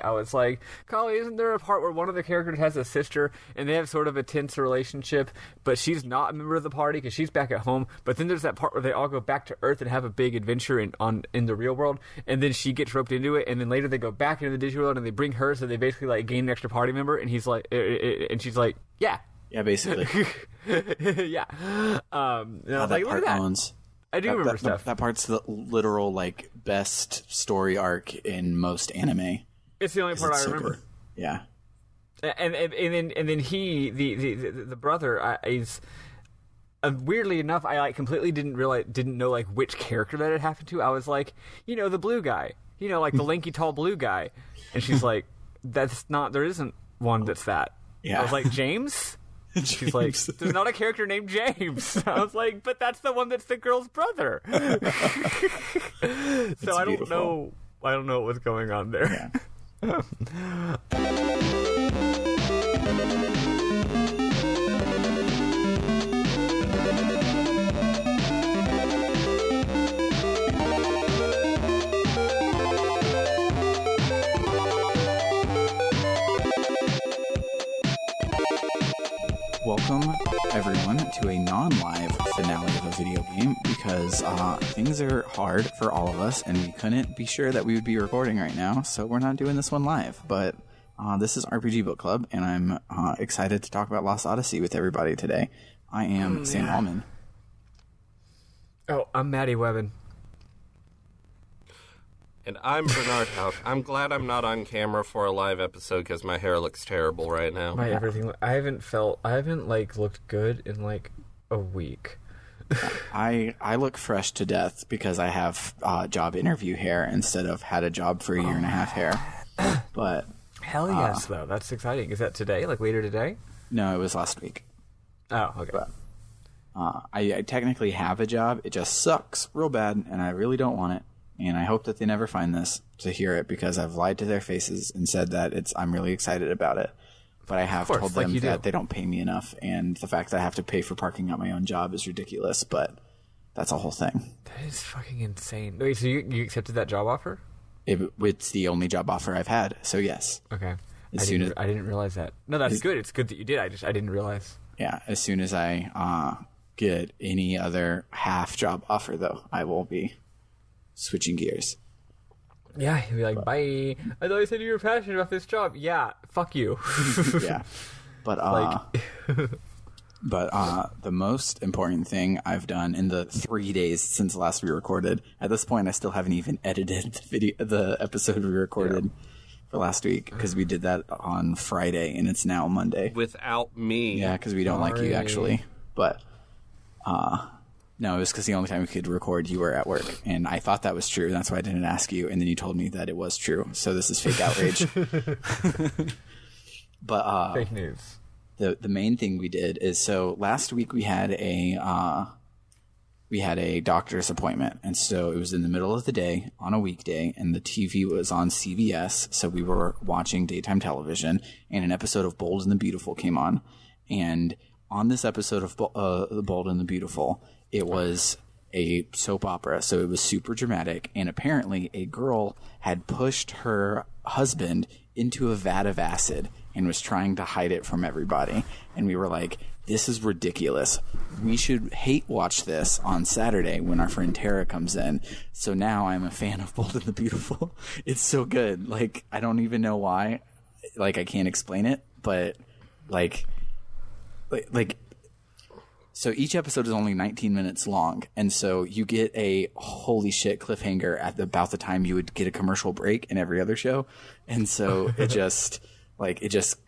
I was like, Collie, isn't there a part where one of the characters has a sister and they have sort of a tense relationship, but she's not a member of the party because she's back at home? But then there's that part where they all go back to Earth and have a big adventure in the real world, and then she gets roped into it, and then later they go back into the digital world and they bring her, so they basically like gain an extra party member, and he's like, and she's like, yeah, basically, yeah. And I was like, look at that. Owns. I do remember stuff. That part's the literal like best story arc in most anime. It's the only part I remember. Good. Yeah, and then he the brother is weirdly enough, I like completely didn't know like which character that had happened to. I was like, the blue guy, like the lanky tall blue guy, and she's like, that's not, there isn't one that's that. Yeah, I was like, James. She's like, there's not a character named James. I was like, but that's the one that's the girl's brother. So I don't know what was going on there. Yeah. Welcome, everyone, to a non-live finale of a video game because things are hard for all of us, and we couldn't be sure that we would be recording right now, so we're not doing this one live. But this is RPG Book Club, and I'm excited to talk about Lost Odyssey with everybody today. I am Sam Hallman. Oh, I'm Maddie Webbin. And I'm Bernard Houck. I'm glad I'm not on camera for a live episode because my hair looks terrible right now. I haven't looked good in like a week. I look fresh to death because I have job interview hair instead of had a job for a year and a half hair. But hell yes, though. That's exciting. Is that today? Like later today? No, it was last week. Oh, okay. But, I technically have a job. It just sucks real bad, and I really don't want it. And I hope that they never find this to hear it because I've lied to their faces and said that I'm really excited about it. But I have told them that they don't pay me enough, and the fact that I have to pay for parking at my own job is ridiculous, but that's a whole thing. That is fucking insane. Wait, so you accepted that job offer? It's the only job offer I've had, so yes. Okay. I didn't realize that. No, that's good. It's good that you did. I didn't realize. Yeah, as soon as I get any other half job offer, though, I will be switching gears. Yeah, he'll be like, bye. I thought you said you were passionate about this job. Yeah, fuck you. Yeah. But the most important thing I've done in the 3 days since last we recorded, at this point I still haven't even edited the episode we recorded for last week because we did that on Friday and it's now Monday. Without me. Yeah, because we don't like you actually. But no, it was because the only time we could record, you were at work. And I thought that was true. That's why I didn't ask you. And then you told me that it was true. So this is fake outrage. But fake news. The main thing we did is, so last week we had a doctor's appointment. And so it was in the middle of the day on a weekday. And the TV was on CBS. So we were watching daytime television. And an episode of Bold and the Beautiful came on. And on this episode of The Bold and the Beautiful, it was a soap opera, so it was super dramatic, and apparently a girl had pushed her husband into a vat of acid and was trying to hide it from everybody. And we were like, this is ridiculous. We should hate watch this on Saturday when our friend Tara comes in. So now I'm a fan of Bold and the Beautiful. It's so good. Like, I don't even know why. Like, I can't explain it, but like so each episode is only 19 minutes long, and so you get a holy shit cliffhanger at about the time you would get a commercial break in every other show, and so it just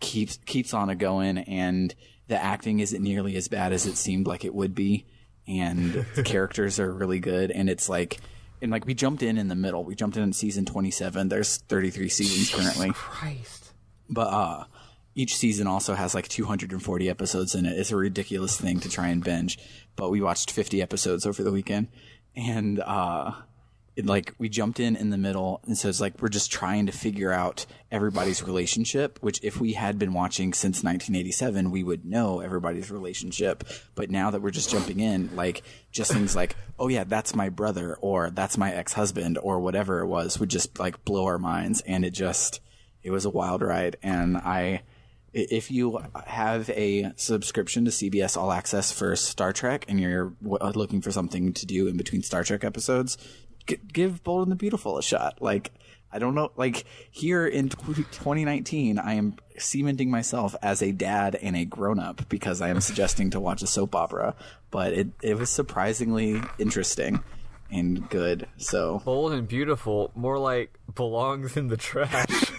keeps on going, and the acting isn't nearly as bad as it seemed like it would be, and the characters are really good, and it's like, and like we jumped in the middle. We jumped in season 27. There's 33 seasons currently. Christ. But each season also has like 240 episodes in it. It's a ridiculous thing to try and binge. But we watched 50 episodes over the weekend. And we jumped in the middle. And so it's like we're just trying to figure out everybody's relationship, which if we had been watching since 1987, we would know everybody's relationship. But now that we're just jumping in, like just things like, oh yeah, that's my brother, or that's my ex-husband, or whatever it was, would just like blow our minds. And It was a wild ride, and if you have a subscription to CBS All Access for Star Trek and you're looking for something to do in between Star Trek episodes, give Bold and the Beautiful a shot. Like, I don't know, like, here in 2019, I am cementing myself as a dad and a grown-up because I am suggesting to watch a soap opera, but it was surprisingly interesting and good. So Bold and Beautiful, more like belongs in the trash.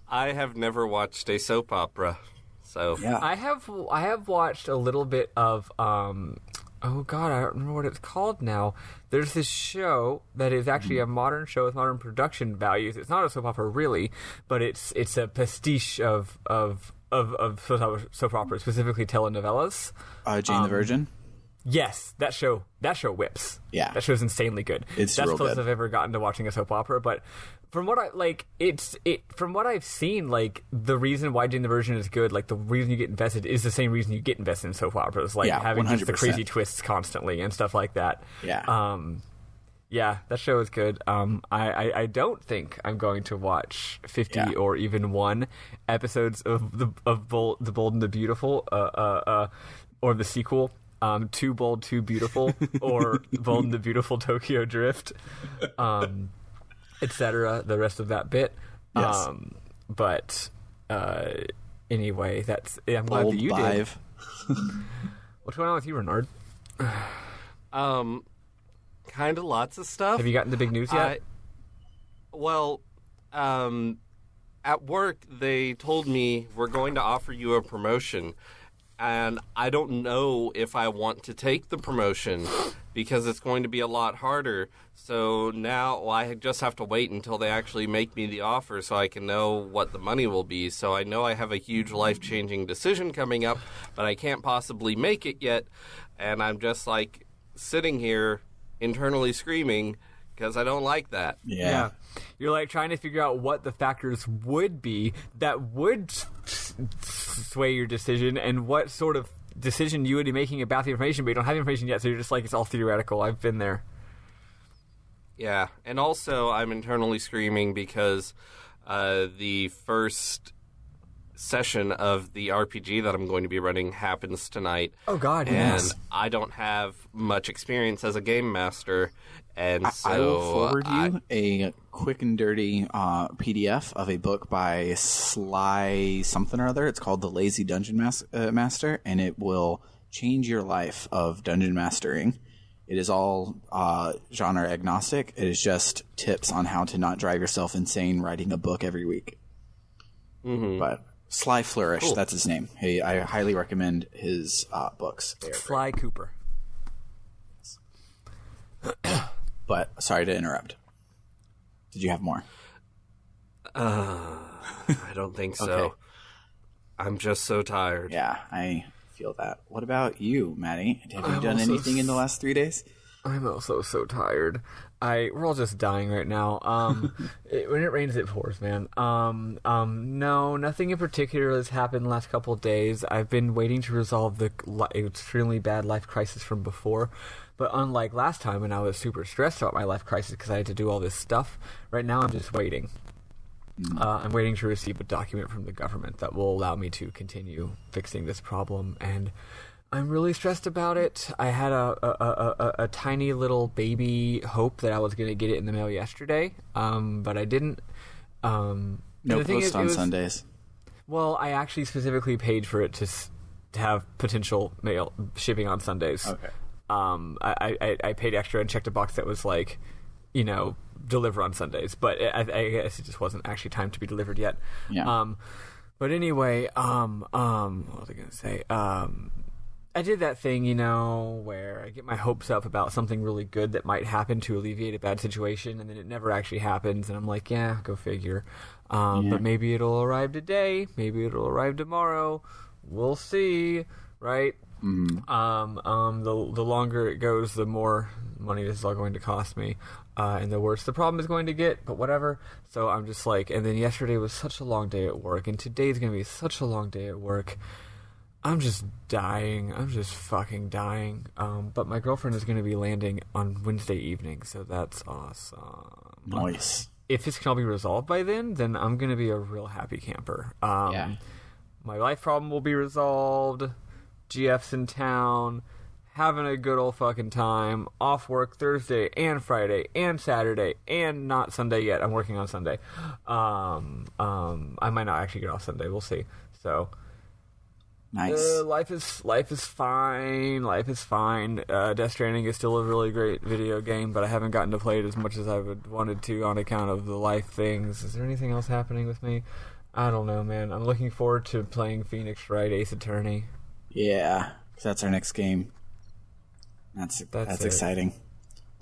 I have never watched a soap opera, so yeah. I have watched a little bit of oh god, I don't remember what it's called now. There's this show that is actually a modern show with modern production values. It's not a soap opera really, but it's a pastiche of soap operas, specifically telenovelas. Jane the Virgin. Yes, that show whips. Yeah. That show's insanely good. It's That's real close good. I've ever gotten to watching a soap opera, but from what from what I've seen, like, the reason why Jane the Virgin is good, like, the reason you get invested is the same reason you get invested in soap operas, like, Yeah, having just the 100%. crazy twists constantly and stuff like that. Yeah. Yeah, that show is good. I don't think I'm going to watch 50 Yeah. or even 1 episodes of the Bold and the Beautiful, or the sequel. Too Bold, Too Beautiful, or Bold and the Beautiful Tokyo Drift, etc. The rest of that bit. Yes. But anyway, I'm glad Bold that you Five. did. What's going on with you, Renard? kind of lots of stuff. Have you gotten the big news yet? At work, they told me we're going to offer you a promotion. And I don't know if I want to take the promotion because it's going to be a lot harder. So now I just have to wait until they actually make me the offer so I can know what the money will be. So I know I have a huge life-changing decision coming up, but I can't possibly make it yet. And I'm just like sitting here internally screaming because I don't like that. Yeah. You're like trying to figure out what the factors would be that would sway your decision and what sort of decision you would be making about the information, but you don't have the information yet, so you're just like, it's all theoretical. I've been there. Yeah, and also I'm internally screaming because the first session of the RPG that I'm going to be running happens tonight. Oh, God, and yes. I don't have much experience as a game master, and so I will forward you a quick and dirty PDF of a book by Sly something or other. It's called The Lazy Dungeon Master, and it will change your life of dungeon mastering. It is all genre agnostic. It is just tips on how to not drive yourself insane writing a book every week. Mm-hmm. But Sly Flourish, Cool. That's his name. Hey, I highly recommend his books. They are Sly Cooper. But sorry to interrupt. Did you have more? I don't think so. Okay. I'm just so tired. Yeah, I feel that. What about you, Maddie? Have you I'm done also anything in the last 3 days? I'm also so tired. We're all just dying right now. When it rains, it pours, man. No, nothing in particular has happened the last couple of days. I've been waiting to resolve the extremely bad life crisis from before. But unlike last time when I was super stressed about my life crisis because I had to do all this stuff, right now I'm just waiting. I'm waiting to receive a document from the government that will allow me to continue fixing this problem, and I'm really stressed about it. I had a tiny little baby hope that I was going to get it in the mail yesterday, but I didn't. No the thing post is, on Sundays. Well, I actually specifically paid for it to have potential mail shipping on Sundays. Okay. I paid extra and checked a box that was like, deliver on Sundays, but I guess it just wasn't actually time to be delivered yet. Yeah. But anyway, what was I gonna say? I did that thing, where I get my hopes up about something really good that might happen to alleviate a bad situation, and then it never actually happens, and I'm like, yeah, go figure. But maybe it'll arrive today, maybe it'll arrive tomorrow. We'll see, right? Mm-hmm. The longer it goes, the more money this is all going to cost me, and the worse the problem is going to get, but whatever. So I'm just like, and then yesterday was such a long day at work, and today's going to be such a long day at work. I'm just dying. I'm just fucking dying. But my girlfriend is going to be landing on Wednesday evening, so that's awesome. Nice. if this can all be resolved by then I'm gonna be a real happy camper. Yeah. My life problem will be resolved. GF's in town, having a good old fucking time. Off work Thursday and Friday and Saturday and not Sunday yet. I'm working on Sunday. I might not actually get off Sunday. We'll see. So. Nice. Life is fine. Life is fine. Death Stranding is still a really great video game, but I haven't gotten to play it as much as I would wanted to on account of the life things. Is there anything else happening with me? I don't know, man. I'm looking forward to playing Phoenix Wright Ace Attorney. Yeah, 'cause that's our next game. That's exciting.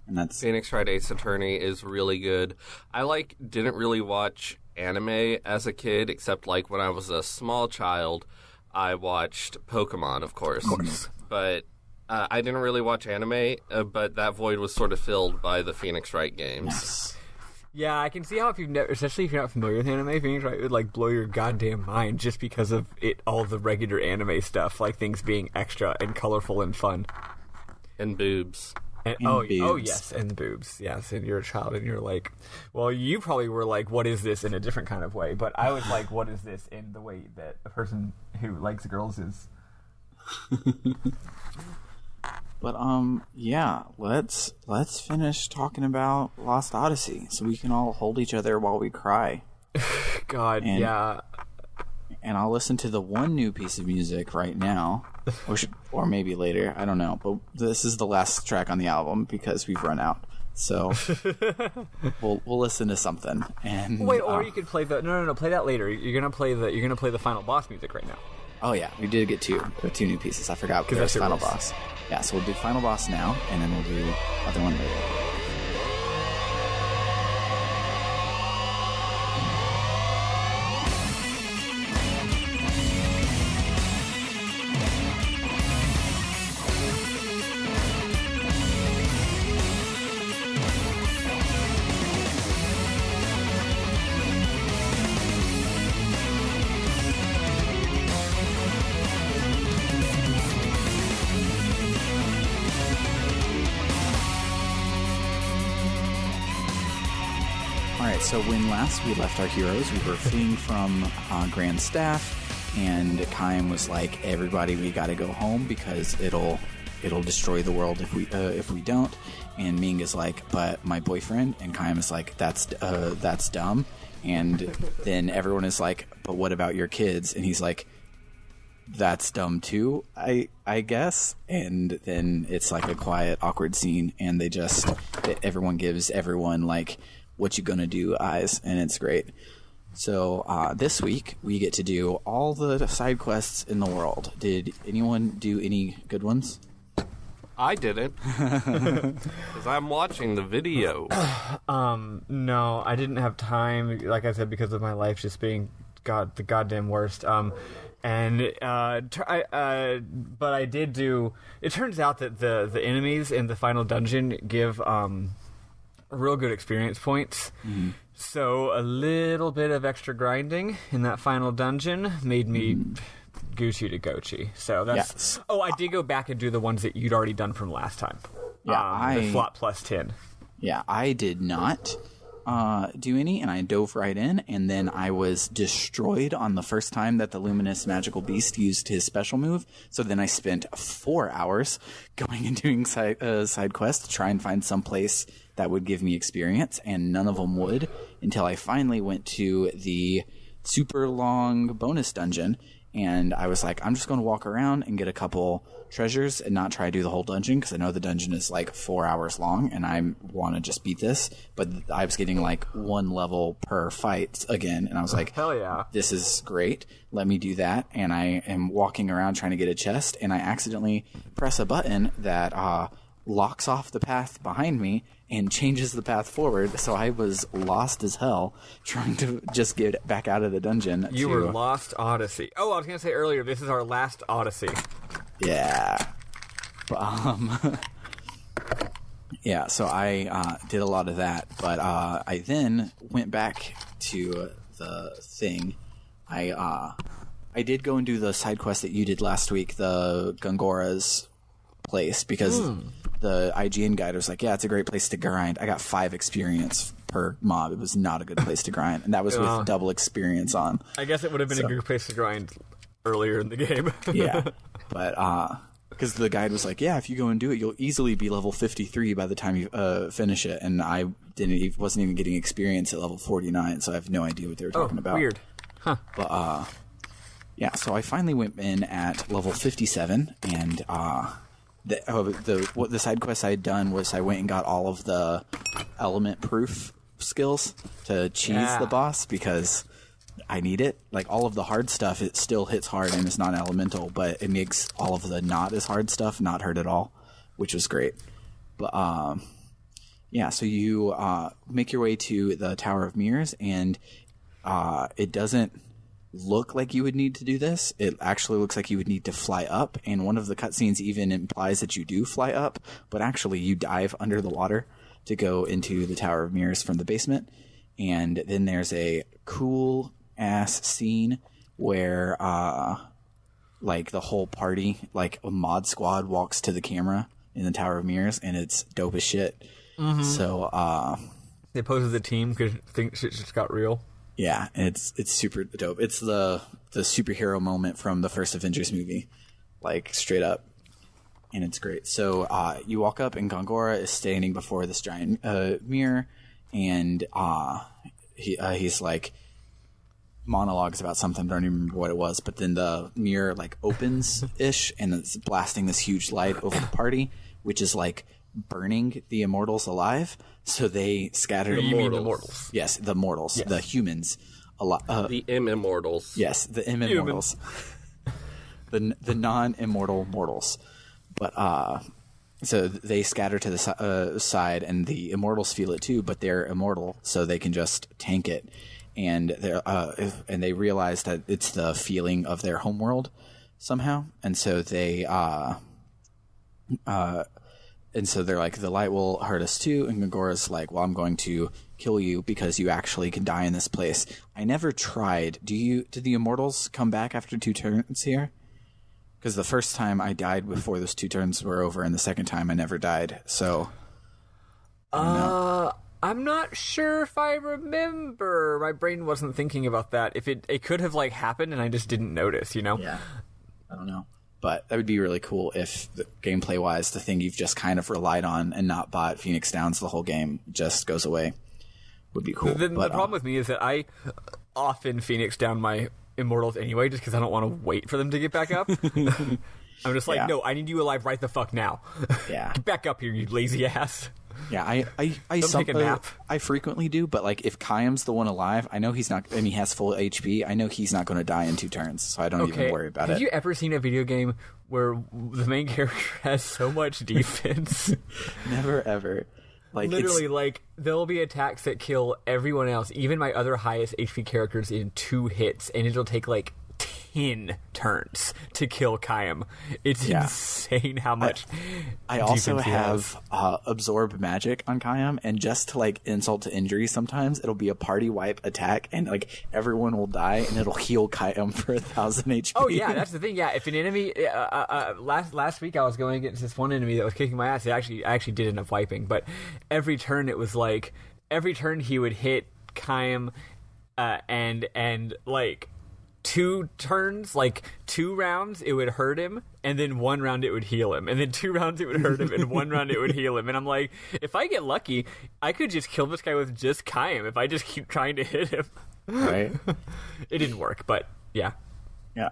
And that's Phoenix Wright Ace Attorney is really good. I didn't really watch anime as a kid, except when I was a small child. I watched Pokemon, of course. But I didn't really watch anime, but that void was sort of filled by the Phoenix Wright games. yes. Yeah, I can see how especially if you're not familiar with anime, Phoenix Wright would blow your goddamn mind just because of all the regular anime stuff, things being extra and colorful and fun. And boobs. And, boobs. Yes, and boobs. Yes, and you're a child, and you're well, you probably were what is this in a different kind of way, but I was what is this in the way that a person who likes girls is. But yeah, let's finish talking about Lost Odyssey so we can all hold each other while we cry. God, yeah. And I'll listen to the one new piece of music right now, or maybe later. I don't know. But this is the last track on the album because we've run out. So we'll listen to something. And wait, or you could play no, play that later. You're gonna play the final boss music right now. Oh yeah, we did get two new pieces. I forgot because there's final boss. Yeah, so we'll do final boss now, and then we'll do other one later. So when last we left our heroes, we were fleeing from Grand Staff, and Kaim was like, "Everybody, we got to go home because it'll destroy the world if we don't." And Ming is like, "But my boyfriend," and Kaim is like, "That's dumb." And then everyone is like, "But what about your kids?" And he's like, "That's dumb too, I guess." And then it's a quiet, awkward scene, and everyone gives everyone "what you gonna do" eyes, and it's great. So this week we get to do all the side quests in the world. Did anyone do any good ones? I didn't, because I'm watching the video. No, I didn't have time. Like I said, because of my life just being the goddamn worst. But I did do. It turns out that the enemies in the final dungeon give real good experience points. Mm-hmm. So a little bit of extra grinding in that final dungeon made me Gucci to Gochi. So that's. Yes. Oh, I did go back and do the ones that you'd already done from last time. Yeah, the flop plus 10. Yeah, I did not do any, and I dove right in, and then I was destroyed on the first time that the Luminous Magical Beast used his special move. So then I spent 4 hours going and doing side quests to try and find some place that would give me experience, and none of them would until I finally went to the super long bonus dungeon, and I was like, I'm just going to walk around and get a couple treasures and not try to do the whole dungeon because I know the dungeon is 4 hours long and I want to just beat this. But I was getting 1 level per fight again, and I was like, hell yeah, this is great. Let me do that. And I am walking around trying to get a chest, and I accidentally press a button that locks off the path behind me and changes the path forward, so I was lost as hell trying to just get back out of the dungeon. You were Lost Odyssey. Oh, I was going to say earlier, this is our last Odyssey. Yeah. Yeah, so I did a lot of that, but I then went back to the thing. I did go and do the side quest that you did last week, the Gungora's place, because the IGN guide was like, yeah, it's a great place to grind. I got 5 experience per mob. It was not a good place to grind, and that was with double experience on. I guess it would have been a good place to grind earlier in the game. Yeah, but because the guide was like, yeah, if you go and do it, you'll easily be level 53 by the time you finish it, and I wasn't even getting experience at level 49, so I have no idea what they were talking about. Weird. Huh. But yeah, so I finally went in at level 57, and the side quest I had done was I went and got all of the element proof skills to cheese the boss because I need it. Like all of the hard stuff, it still hits hard and it's not elemental, but it makes all of the not as hard stuff not hurt at all, which was great. But yeah, so you make your way to the Tower of Mirrors, and it doesn't look like you would need to do this. It actually looks like you would need to fly up, and one of the cutscenes even implies that you do fly up, but actually you dive under the water to go into the Tower of Mirrors from the basement. And then there's a cool ass scene where like the whole party, like a mod squad, walks to the camera in the Tower of Mirrors, and it's dope as shit. Mm-hmm. So they pose as a team because think shit just got real. Yeah, it's super dope. It's the superhero moment from the first Avengers movie, like straight up, and it's great. So you walk up, and Gongora is standing before this giant mirror, and he's like monologues about something. I don't even remember what it was, but then the mirror like opens ish, and it's blasting this huge light over the party, which is like burning the immortals alive. So they scatter. You mean the mortals? Yes, the mortals, yes. The humans. The immortals. Yes, the immortals. the non-immortal mortals. But so they scatter to the side, and the immortals feel it too. But they're immortal, so they can just tank it. And they realize that it's the feeling of their homeworld somehow, and so they and so they're like, the light will hurt us too. And Gongora's like, well, I'm going to kill you because you actually can die in this place. I never tried. Did the immortals come back after 2 turns here? Because the first time I died before those 2 turns were over, and the second time I never died. So I don't know. I'm not sure if I remember. My brain wasn't thinking about that. If it could have like happened and I just didn't notice, you know? Yeah. I don't know. But that would be really cool if, gameplay-wise, the thing you've just kind of relied on and not bought Phoenix Downs the whole game just goes away. Would be cool. The problem with me is that I often Phoenix Down my Immortals anyway, just because I don't want to wait for them to get back up. I'm just like, no, I need you alive right the fuck now. Yeah. Get back up here, you lazy ass. Yeah, I frequently do, but like if Kayam's the one alive, I know he's not, and he has full HP, I know he's not going to die in 2 turns, so I don't even worry about it. Have you ever seen a video game where the main character has so much defense? Never, ever. Like literally, like, there'll be attacks that kill everyone else, even my other highest HP characters, in 2 hits, and it'll take like 10 turns to kill Kayam. It's insane how much. I also have absorb magic on Kayam, and just to like insult to injury, sometimes it'll be a party wipe attack, and like everyone will die, and it'll heal Kayam for 1,000 HP. Oh yeah, that's the thing. Yeah, if an enemy last week I was going against this one enemy that was kicking my ass. I actually did end up wiping, but every turn it was like every turn he would hit Kayam, and like 2 turns, like 2 rounds, it would hurt him, and then 1 round it would heal him, and then 2 rounds it would hurt him, and 1 round it would heal him. And I'm like, if I get lucky, I could just kill this guy with just Kayam if I just keep trying to hit him. Right. It didn't work, but yeah. Yeah.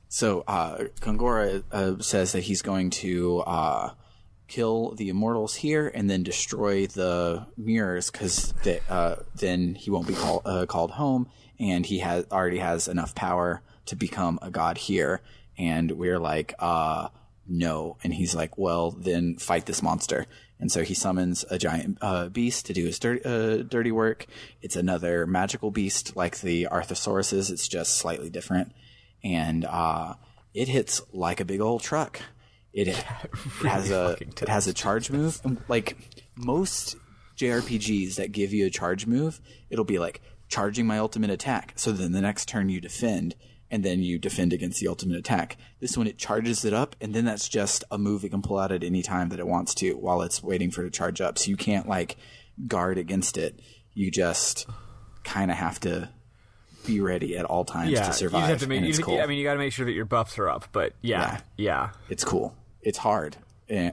So Gongora says that he's going to kill the immortals here and then destroy the mirrors, because then he won't be called home. And he already has enough power to become a god here. And we're like, no. And he's like, well, then fight this monster. And so he summons a giant beast to do his dirty work. It's another magical beast like the Arthosauruses. It's just slightly different. And it hits like a big old truck. It has a charge move. Like most JRPGs that give you a charge move, it'll be like, charging my ultimate attack. So then the next turn you defend, and then you defend against the ultimate attack. This one, it charges it up, and then that's just a move it can pull out at any time that it wants to while it's waiting for it to charge up. So you can't like guard against it. You just kind of have to be ready at all times to survive. You just have to make, it's cool. I mean, you got to make sure that your buffs are up. But yeah. It's cool. It's hard.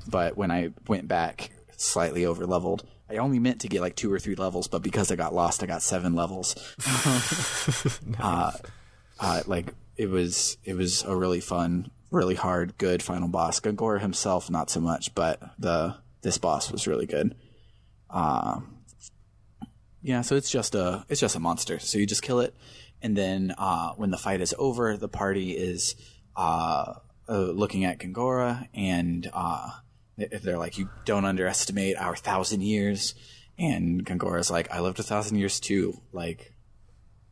But when I went back slightly over leveled, I only meant to get like 2 or 3 levels, but because I got lost, I got 7 levels. Like it was a really fun, really hard, good final boss. Gongora himself, not so much, but this boss was really good. Yeah, so it's just a monster. So you just kill it, and then when the fight is over, the party is looking at Gongora, and they're like, "You don't underestimate our 1,000 years." And Gongora's like, "I lived 1,000 years too. Like,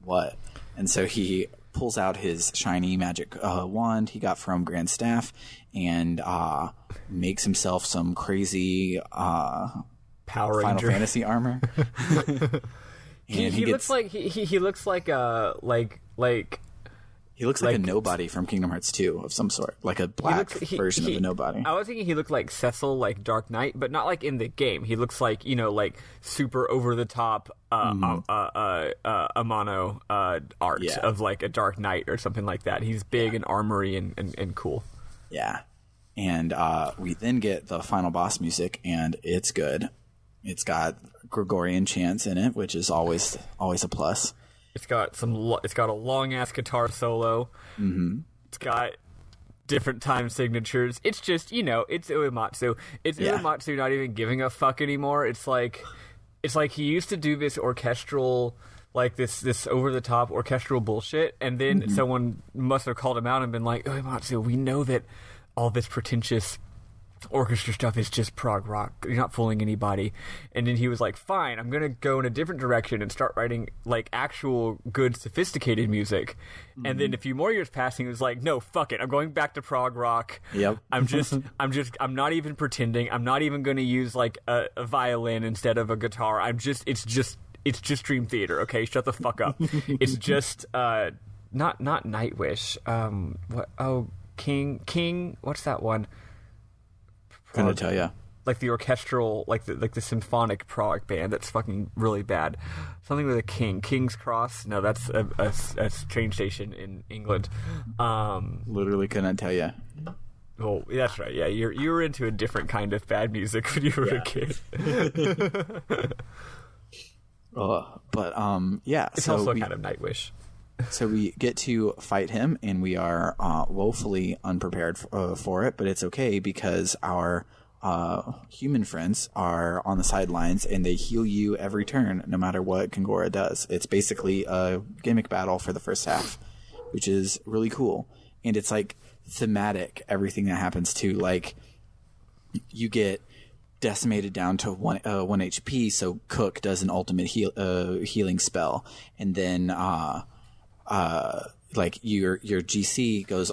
what?" And so he pulls out his shiny magic wand he got from Grand Staff and makes himself some crazy Power Final Ranger Fantasy armor. And he looks like he looks like a he looks like a nobody from Kingdom Hearts 2 of some sort, like a black version of a nobody. I was thinking he looked like Cecil, like Dark Knight, but not like in the game. He looks like, like super over the top Amano art of like a Dark Knight or something like that. He's big and armory and cool. Yeah, and we then get the final boss music, and it's good. It's got Gregorian chants in it, which is always a plus. It's got a long ass guitar solo. Mm-hmm. It's got different time signatures. It's just it's Uematsu. It's Uematsu not even giving a fuck anymore. It's like he used to do this orchestral, like this over the top orchestral bullshit, and then someone must have called him out and been like, Uematsu, we know that all this pretentious orchestra stuff is just prog rock. You're not fooling anybody. And then he was like, fine, I'm gonna go in a different direction and start writing like actual good sophisticated music. And then a few more years passing, he was like, no, fuck it, I'm going back to prog rock. Yep. I'm not even pretending. I'm not even gonna use like a violin instead of a guitar. It's just Dream Theater, okay? Shut the fuck up. It's just not Nightwish. King, what's that one? Couldn't tell you. Like the orchestral, like the symphonic prog band that's fucking really bad. Something with a king. King's Cross. No, that's a train station in England. Literally couldn't tell you. Oh, that's right. Yeah, you were into a different kind of bad music when you were a kid. It's so also kind of Nightwish. So we get to fight him, and we are woefully unprepared for it, but it's okay because our human friends are on the sidelines, and they heal you every turn, no matter what Gongora does. It's basically a gimmick battle for the first half, which is really cool. And it's like thematic, everything that happens too. Like, you get decimated down to 1 HP, so Cook does an ultimate healing spell, and then like your GC gets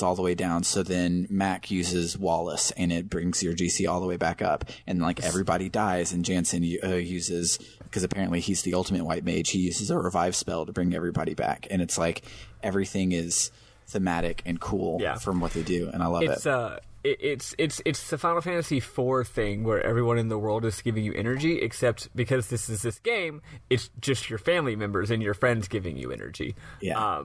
all the way down, so then Mac uses Wallace and it brings your GC all the way back up, and like everybody dies, and Jansen uses, because apparently he's the ultimate white mage, he uses a revive spell to bring everybody back, and it's like everything is thematic and cool from what they do, and I love it. It's the Final Fantasy IV thing where everyone in the world is giving you energy, except because this is this game, it's just your family members and your friends giving you energy. Yeah.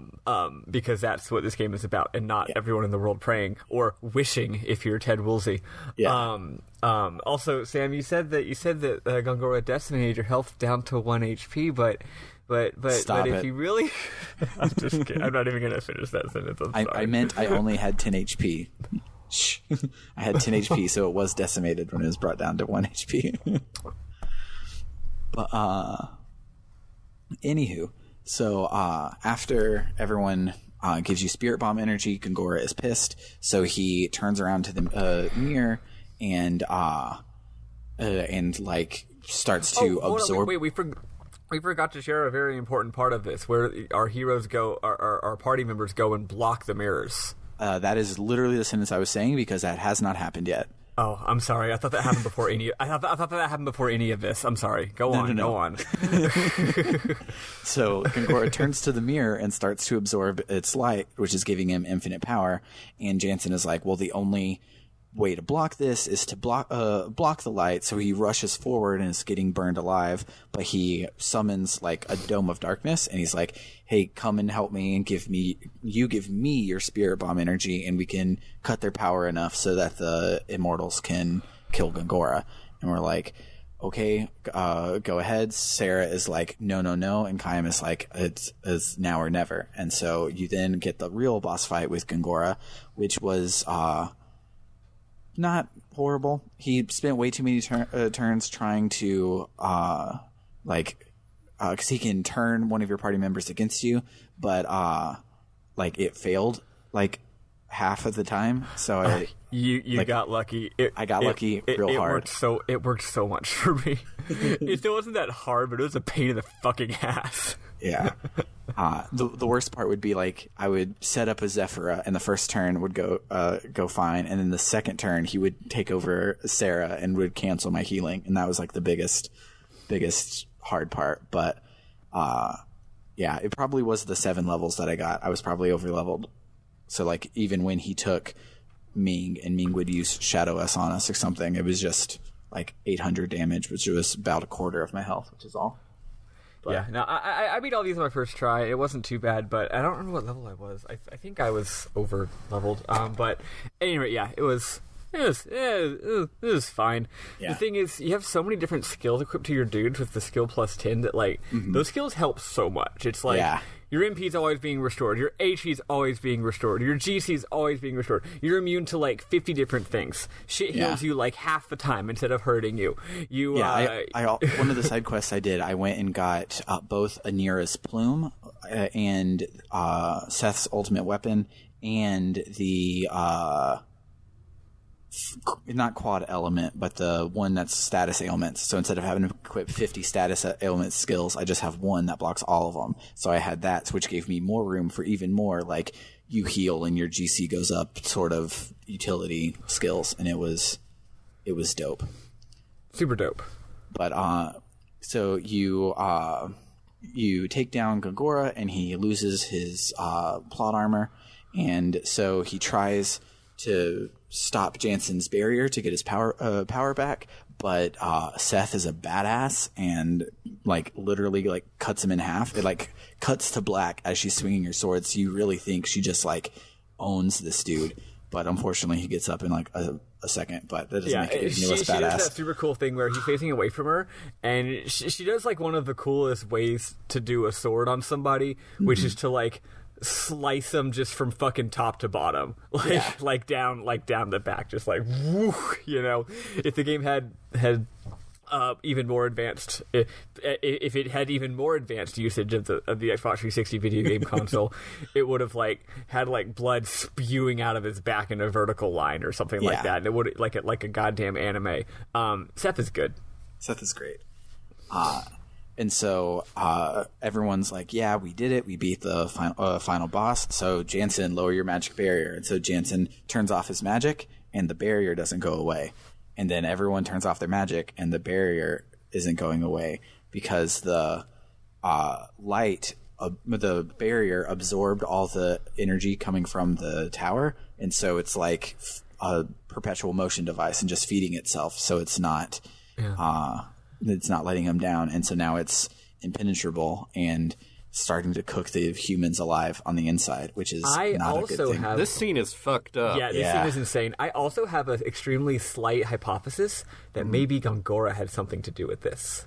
Because that's what this game is about, and not everyone in the world praying or wishing if you're Ted Woolsey. Yeah. Also, Sam, you said that Gongora decimated your health down to 1 HP, but if you really, I'm just kidding. I'm not even gonna finish that sentence. I meant I only had 10 HP. I had 10 HP, so it was decimated when it was brought down to 1 HP. But anywho, so after everyone gives you Spirit Bomb energy, Gongora is pissed, so he turns around to the mirror and like starts to absorb. Wait, we forgot to share a very important part of this, where our heroes go, our party members go and block the mirrors. That is literally the sentence I was saying, because that has not happened yet. Oh, I'm sorry. I thought that happened before any. I thought that happened before any of this. I'm sorry. Go on. So Gongora turns to the mirror and starts to absorb its light, which is giving him infinite power. And Jansen is like, "Well, the only way to block this is to block the light. So he rushes forward and is getting burned alive, but he summons like a dome of darkness, and he's like, hey, come and help me and give me your spirit bomb energy, and we can cut their power enough so that the immortals can kill Gongora. And we're like, okay, go ahead. Sarah is like, no, and Chaim is like, it's now or never. And so you then get the real boss fight with Gongora, which was not horrible. He spent way too many turns trying to because he can turn one of your party members against you, but it failed like half of the time. So you got lucky. I got lucky real hard. It worked so much for me. It still wasn't that hard, but it was a pain in the fucking ass. Yeah. The worst part would be like I would set up a Zephyra, and the first turn would go fine, and then the second turn he would take over Sarah and would cancel my healing, and that was like the biggest hard part. But yeah, it probably was the 7 levels that I got. I was probably over leveled. So like even when he took Ming and Ming would use Shadow S on us or something, it was just like 800 damage, which was about a quarter of my health, which is all. But, yeah, no, I beat all these on my first try. It wasn't too bad, but I don't remember what level I was. I think I was over leveled. But anyway, yeah, it was fine. Yeah. The thing is, you have so many different skills equipped to your dudes with the skill plus 10 that like those skills help so much. It's like your MP's always being restored, your HP's always being restored, your GC's always being restored. You're immune to like 50 different things. Shit heals you like half the time instead of hurting you. One of the side quests I did, I went and got both Anira's plume and Seth's ultimate weapon and the not quad element, but the one that's status ailments. So instead of having to equip 50 status ailment skills, I just have one that blocks all of them. So I had that, which gave me more room for even more like you heal and your GC goes up sort of utility skills, and it was dope. Super dope. But so you take down Gongora and he loses his plot armor, and so he tries to stop Jansen's barrier to get his power back, but Seth is a badass and like literally like cuts him in half. It like cuts to black as she's swinging her sword, so you really think she just like owns this dude, but unfortunately he gets up in like a second. But that doesn't make it any less badass. She does that super cool thing where he's facing away from her, and she does like one of the coolest ways to do a sword on somebody, which is to like slice them just from fucking top to bottom, like down the back, just like woo, you know. If the game had even more advanced, if it had even more advanced usage of the Xbox 360 video game console, it would have like had like blood spewing out of his back in a vertical line or something like that, and it would like a goddamn anime. Seth is good. Seth is great. And so everyone's like, yeah, we did it. We beat the final boss. So Jansen, lower your magic barrier. And so Jansen turns off his magic and the barrier doesn't go away. And then everyone turns off their magic and the barrier isn't going away because the the barrier absorbed all the energy coming from the tower. And so it's like a perpetual motion device and just feeding itself. So it's not... it's not letting them down, and so now it's impenetrable and starting to cook the humans alive on the inside, which is not a good thing. This scene is fucked up. Yeah, this scene is insane. I also have an extremely slight hypothesis that maybe Gongora had something to do with this.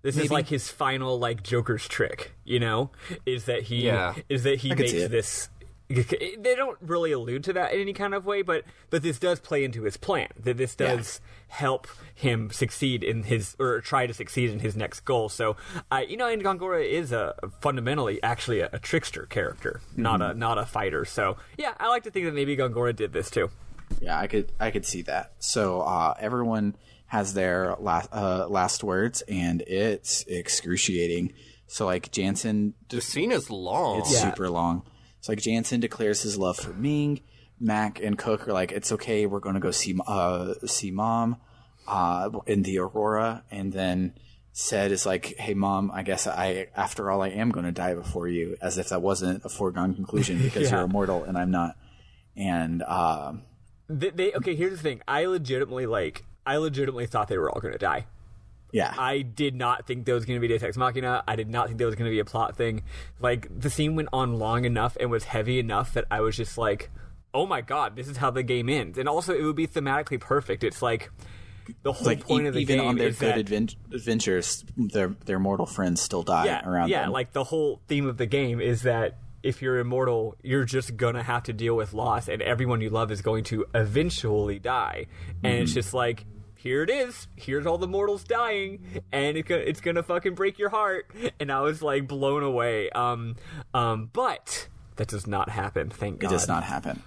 This is like his final like Joker's trick, you know? Is that he makes this... They don't really allude to that in any kind of way, but this does play into his plan. That this does help him succeed in his, or try to succeed in his next goal. So, and Gongora is fundamentally actually a trickster character, not a fighter. So, yeah, I like to think that maybe Gongora did this too. Yeah, I could see that. So everyone has their last words, and it's excruciating. So like Jansen, the scene is long. It's super long. It's like Jansen declares his love for Ming. Mac and Cook are like, it's okay, we're going to go see Mom in the Aurora. And then Sed is like, hey, Mom, I guess after all, I am going to die before you, as if that wasn't a foregone conclusion because you're immortal and I'm not. And Okay, here's the thing. I legitimately thought they were all going to die. Yeah. I did not think there was going to be Deus Ex Machina. I did not think there was going to be a plot thing. Like, the scene went on long enough and was heavy enough that I was just like, oh my god, this is how the game ends. And also, it would be thematically perfect. It's like, the whole point of the game even on their is good that... adventures, their mortal friends still die around them. Yeah, like, the whole theme of the game is that if you're immortal, you're just going to have to deal with loss, and everyone you love is going to eventually die. And it's just like... here it is. Here's all the mortals dying, and it's gonna fucking break your heart. And I was like blown away. But that does not happen. Thank God. It does not happen.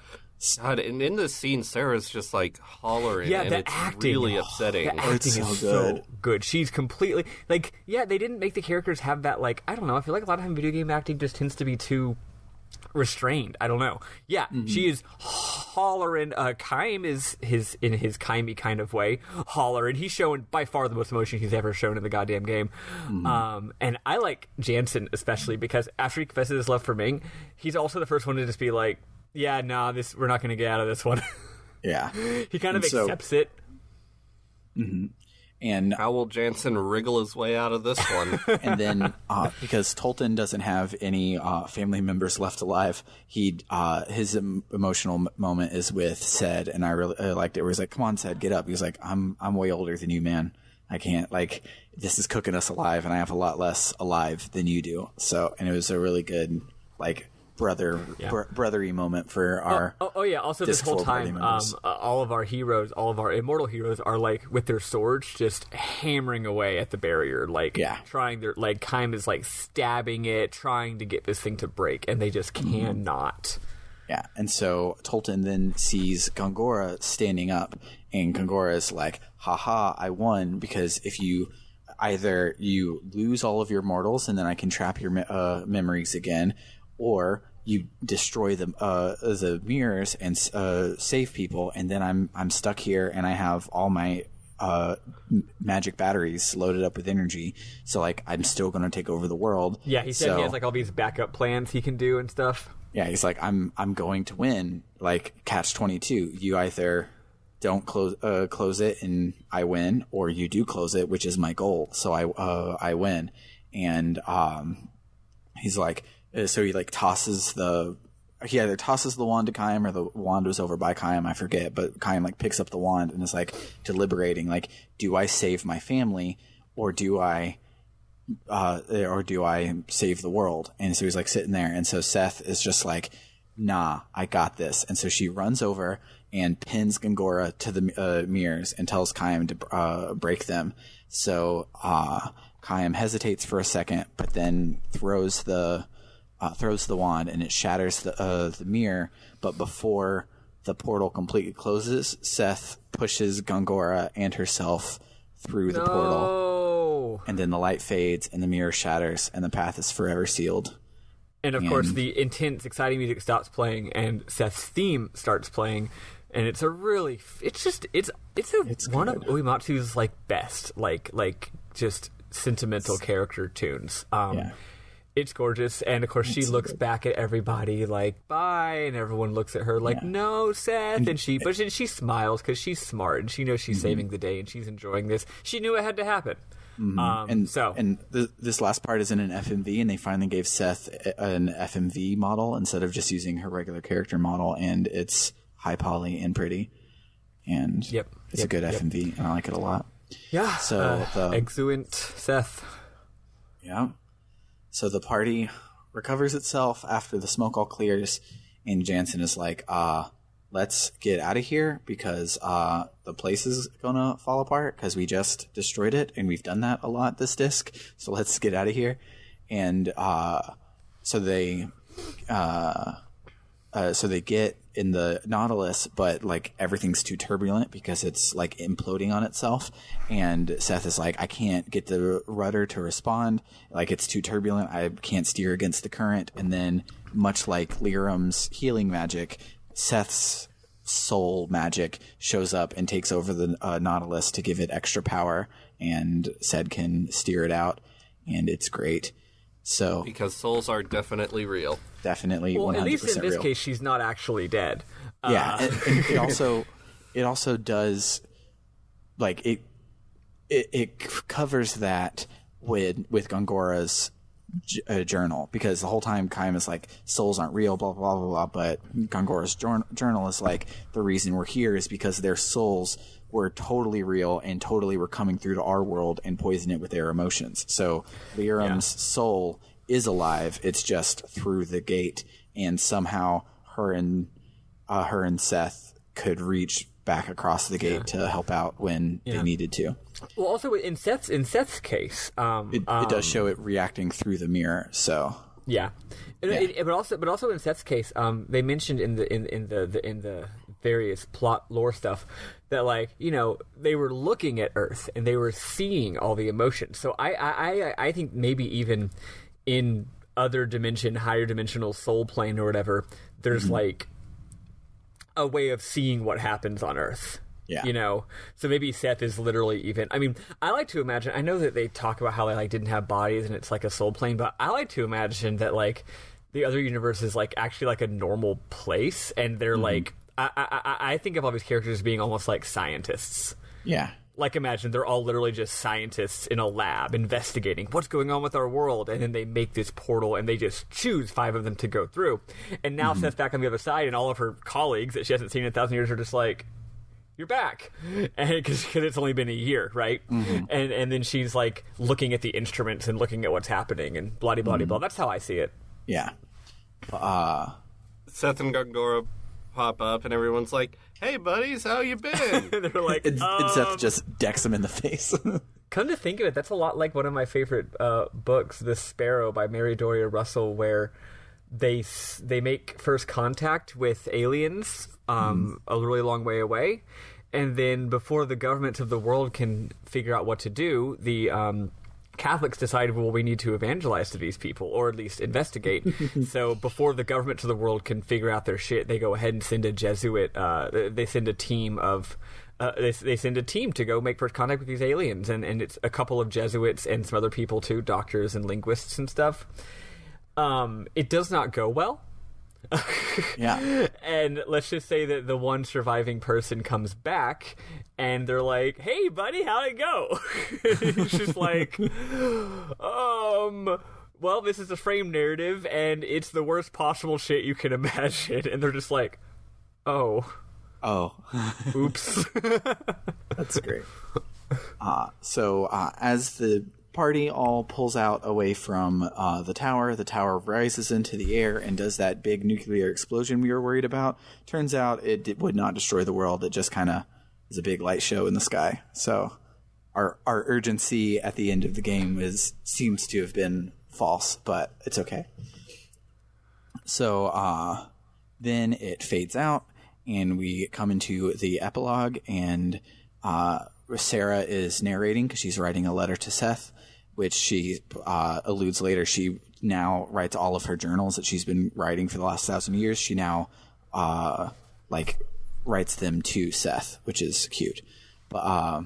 God, and in this scene, Sarah's just like hollering, yeah, and it's really upsetting. The acting It's is so so good. She's completely like, yeah, they didn't make the characters have that, like, I don't know. I feel like a lot of time video game acting just tends to be too restrained. I don't know. Yeah, she is hollering. Kaim is in his Kaimi kind of way, hollering. He's showing by far the most emotion he's ever shown in the goddamn game. And I like Jansen especially because after he confesses his love for Ming, he's also the first one to just be like, yeah, nah, we're not going to get out of this one. Yeah. He kind of accepts it. And how will Jansen wriggle his way out of this one? And then because Tolton doesn't have any family members left alive, his emotional moment is with Ced, and I really liked it. Where he's like, "Come on, Ced, get up." He's like, "I'm way older than you, man. I can't. Like, this is cooking us alive, and I have a lot less alive than you do." So, and it was a really good like brothery moment for our yeah, also this whole time all of our immortal heroes are like with their swords just hammering away at the barrier, like trying their, like, Kaim is like stabbing it, trying to get this thing to break, and they just cannot. And so Tolton then sees Gongora standing up, and Gongora is like, haha, I won, because if you either you lose all of your mortals and then I can trap your memories again, or you destroy the mirrors and save people, and then I'm stuck here and I have all my magic batteries loaded up with energy, so like I'm still going to take over the world. Yeah, he said he has like all these backup plans he can do and stuff. Yeah, he's like, I'm going to win, like Catch-22. You either don't close it and I win, or you do close it, which is my goal. So I win. And he's like, so he like he either tosses the wand to Kaim, or the wand was over by Kaim, I forget, but Kaim like picks up the wand and is like deliberating, like, do I save my family, or do I save the world? And so he's like sitting there, and so Seth is just like, nah, I got this. And so she runs over and pins Gongora to the mirrors and tells Kaim to break them. So Kaim hesitates for a second, but then throws the wand, and it shatters the mirror. But before the portal completely closes, Seth pushes Gongora and herself through the portal, and then the light fades and the mirror shatters and the path is forever sealed. And of course the intense, exciting music stops playing and Seth's theme starts playing, and it's one of Uematsu's like best like just sentimental character tunes. It's gorgeous, and of course she looks back at everybody like, bye, and everyone looks at her like, no, Seth, and she smiles because she's smart and she knows she's saving the day and she's enjoying this. She knew it had to happen. This last part is in an FMV, and they finally gave Seth an FMV model instead of just using her regular character model, and it's high poly and pretty, and it's a good FMV, and I like it a lot. Yeah, so exuent Seth. Yeah. So the party recovers itself after the smoke all clears, and Jansen is like, let's get out of here because the place is going to fall apart because we just destroyed it, and we've done that a lot this disc. So let's get out of here. And so they get in the Nautilus, but like everything's too turbulent because it's like imploding on itself. And Seth is like, I can't get the rudder to respond. Like, it's too turbulent. I can't steer against the current. And then, much like Lyram's healing magic, Seth's soul magic shows up and takes over the Nautilus to give it extra power. And Ced can steer it out, and it's great. So, because souls are definitely real. Definitely, well, 100% at least in this real. Case, she's not actually dead. Yeah, and it also it also does, like, it covers that with Gongora's journal, because the whole time Kaim is like, souls aren't real, blah blah blah blah, but Gongora's journal is like, the reason we're here is because their souls were totally real and totally were coming through to our world and poison it with their emotions. So Liram's soul is alive, it's just through the gate, and somehow her and Seth could reach back across the gate to help out when they needed to. Well, also in Seth's case, it does show it reacting through the mirror. So but also in Seth's case, they mentioned in the various plot lore stuff that, like, you know, they were looking at Earth and they were seeing all the emotions. So I think maybe even in other dimension, higher dimensional soul plane or whatever, there's like a way of seeing what happens on Earth. Yeah. You know, so maybe Seth is literally even, I mean, I like to imagine, I know that they talk about how they like didn't have bodies and it's like a soul plane, but I like to imagine that like the other universe is like actually like a normal place, and they're like, I think of all these characters as being almost like scientists. Yeah. Like, imagine they're all literally just scientists in a lab investigating what's going on with our world, and then they make this portal and they just choose 5 of them to go through. And now Seth's back on the other side, and all of her colleagues that she hasn't seen in 1,000 years are just like, you're back, because it's only been a year, right? And then she's like looking at the instruments and looking at what's happening and blah blah blah. That's how I see it. Yeah. Seth and Gongora pop up, and everyone's like, "Hey, buddies, how you been?" They're like, and Seth just decks him in the face. Come to think of it, that's a lot like one of my favorite books, The Sparrow by Mary Doria Russell, where they make first contact with aliens a really long way away, and then before the governments of the world can figure out what to do, the Catholics decided, well, we need to evangelize to these people, or at least investigate. So before the governments of the world can figure out their shit, they go ahead and send a Jesuit. They send a team of. They send a team to go make first contact with these aliens, and it's a couple of Jesuits and some other people too, doctors and linguists and stuff. It does not go well. Yeah. And let's just say that the one surviving person comes back and they're like, "Hey buddy, how'd it go?" It's just like, well, this is a frame narrative and it's the worst possible shit you can imagine. And they're just like, oh, oops. That's great. So as the party all pulls out away from the tower rises into the air and does that big nuclear explosion we were worried about. Turns out it would not destroy the world. It just kind of is a big light show in the sky. So our urgency at the end of the game seems to have been false, but it's okay. So then it fades out and we come into the epilogue, and Sarah is narrating because she's writing a letter to Seth, which she alludes later. She now writes all of her journals that she's been writing for the last 1,000 years. She now writes them to Seth, which is cute. But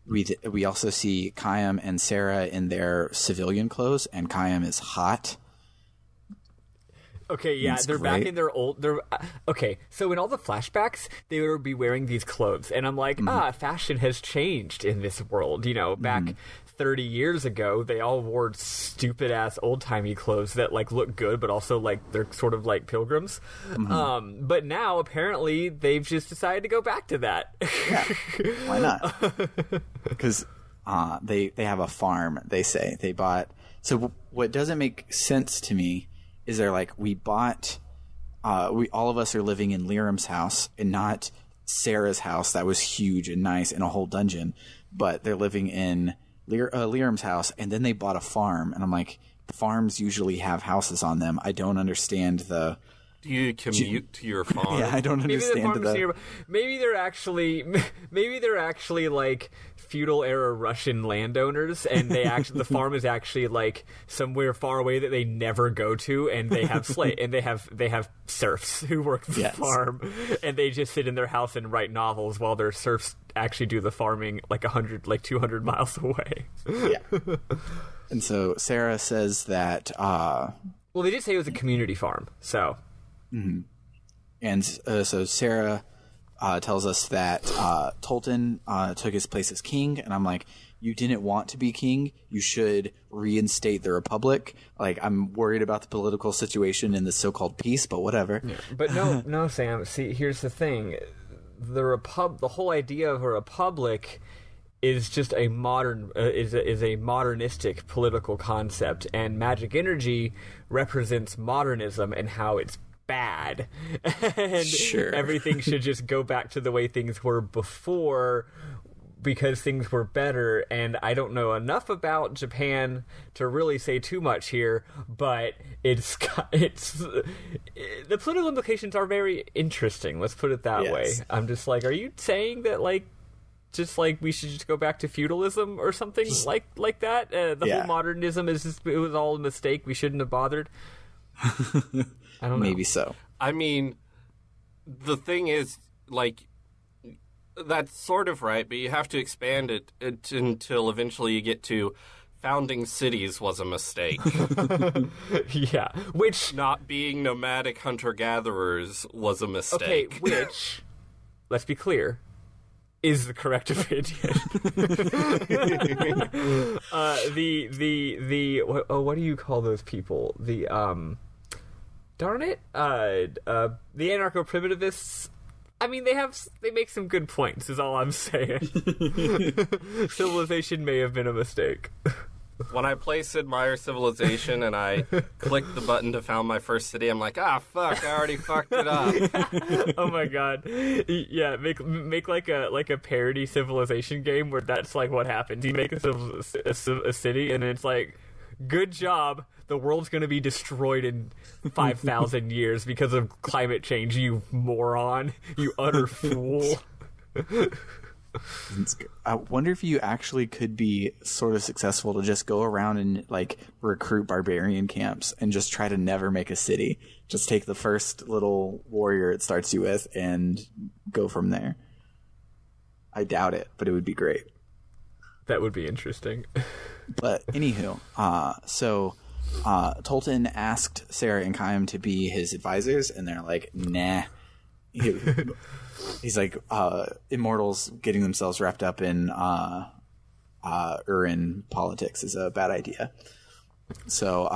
we also see Kayam and Sarah in their civilian clothes, and Kayam is hot. Okay, yeah, they're great. Back in their old. Okay, so in all the flashbacks, they would be wearing these clothes, and I'm like, fashion has changed in this world. You know, back 30 years ago, they all wore stupid ass old timey clothes that like look good, but also like they're sort of like pilgrims. But now apparently they've just decided to go back to that. Yeah, why not? Because they have a farm. They say they bought. So what doesn't make sense to me is they're like, we bought, we all of us are living in Liram's house and not Sarah's house that was huge and nice in a whole dungeon, but they're living in Liram's house, and then they bought a farm, and I'm like, the farms usually have houses on them. I don't understand the... Do you commute to your farm? Yeah, I don't understand maybe they're actually like feudal era Russian landowners, and the farm is actually like somewhere far away that they never go to, and they have and they have serfs who work the farm, and they just sit in their house and write novels while their serfs actually do the farming like 200 miles away. Yeah. And so Sarah says that well, they did say it was a community farm, so and so Sarah tells us that Tolton took his place as king, and I'm like, you didn't want to be king. You should reinstate the republic. Like, I'm worried about the political situation in the so-called peace, but whatever. Yeah. But no, Sam. See, here's the thing: the whole idea of a republic is just a is a modernistic political concept, and magic energy represents modernism and how it's bad, and sure. Everything should just go back to the way things were before, because things were better. And I don't know enough about Japan to really say too much here, but it's the political implications are very interesting. Let's put it that way. I'm just like, are you saying that like we should just go back to feudalism or something like that? Whole modernism it was all a mistake. We shouldn't have bothered. I don't know. Maybe so. I mean, the thing is, like, that's sort of right, but you have to expand it until eventually you get to founding cities was a mistake. Yeah, which... Not being nomadic hunter-gatherers was a mistake. Okay, which, let's be clear, is the correct opinion. What do you call those people? Darn it, the anarcho-primitivists. I mean, they make some good points, is all I'm saying. Civilization may have been a mistake. When I play Sid Meier's Civilization and I click the button to found my first city, I'm like, fuck, I already fucked it up. Oh my god. Yeah, make like a parody Civilization game where that's like what happens. You make a city and it's like, good job, the world's going to be destroyed in 5,000 years because of climate change, you moron. You utter fool. I wonder if you actually could be sort of successful to just go around and like recruit barbarian camps and just try to never make a city. Just take the first little warrior it starts you with and go from there. I doubt it, but it would be great. That would be interesting. But anywho, so Tolton asked Sarah and Chaim to be his advisors, and they're like, nah. He's like, immortals getting themselves wrapped up in Urin politics is a bad idea. So,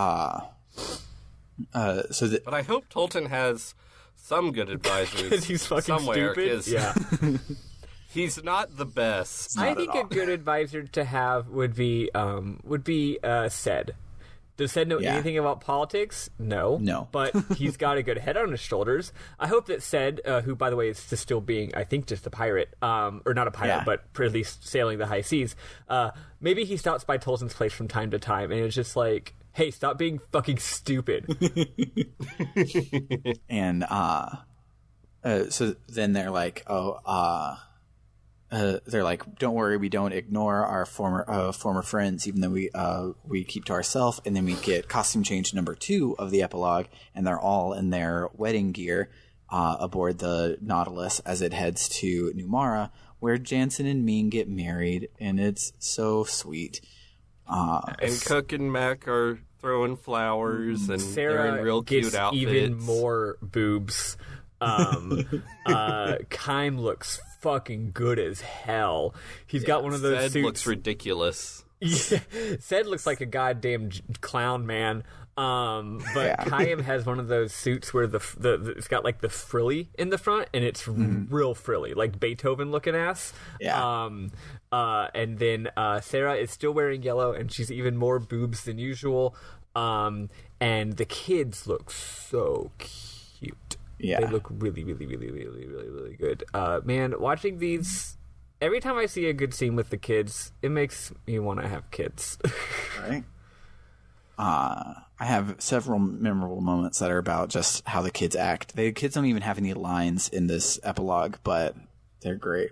but I hope Tolton has some good advisors. Because he's fucking somewhere, stupid. Yeah. He's not the best. I think a good advisor to have would be Sed. Does Sed know anything about politics? No. But he's got a good head on his shoulders. I hope that Sed, who, by the way, is still being, I think, just a pirate, or not a pirate, but at least sailing the high seas, maybe he stops by Tolton's place from time to time, and it's just like, hey, stop being fucking stupid. And so then they're like, they're like, don't worry, we don't ignore our former friends, even though we keep to ourselves. And then we get costume change number 2 of the epilogue, and they're all in their wedding gear aboard the Nautilus as it heads to Numara, where Jansen and Ming get married, and it's so sweet. And Cook and Mac are throwing flowers, and Sarah they're in real gets cute outfits. even more boobs. Chaim looks fucking good as hell. He's got one of those Zed suits. looks ridiculous. Yeah, Zed looks like a goddamn clown man. But Chaim has one of those suits where the it's got like the frilly in the front, and it's real frilly, like Beethoven looking ass. Yeah. And then Sarah is still wearing yellow, and she's even more boobs than usual. And the kids look so cute. Yeah. They look really, really, really, really, really, really good. Man, watching these, every time I see a good scene with the kids, it makes me want to have kids. Right. I have several memorable moments that are about just how the kids act. The kids don't even have any lines in this epilogue, but they're great.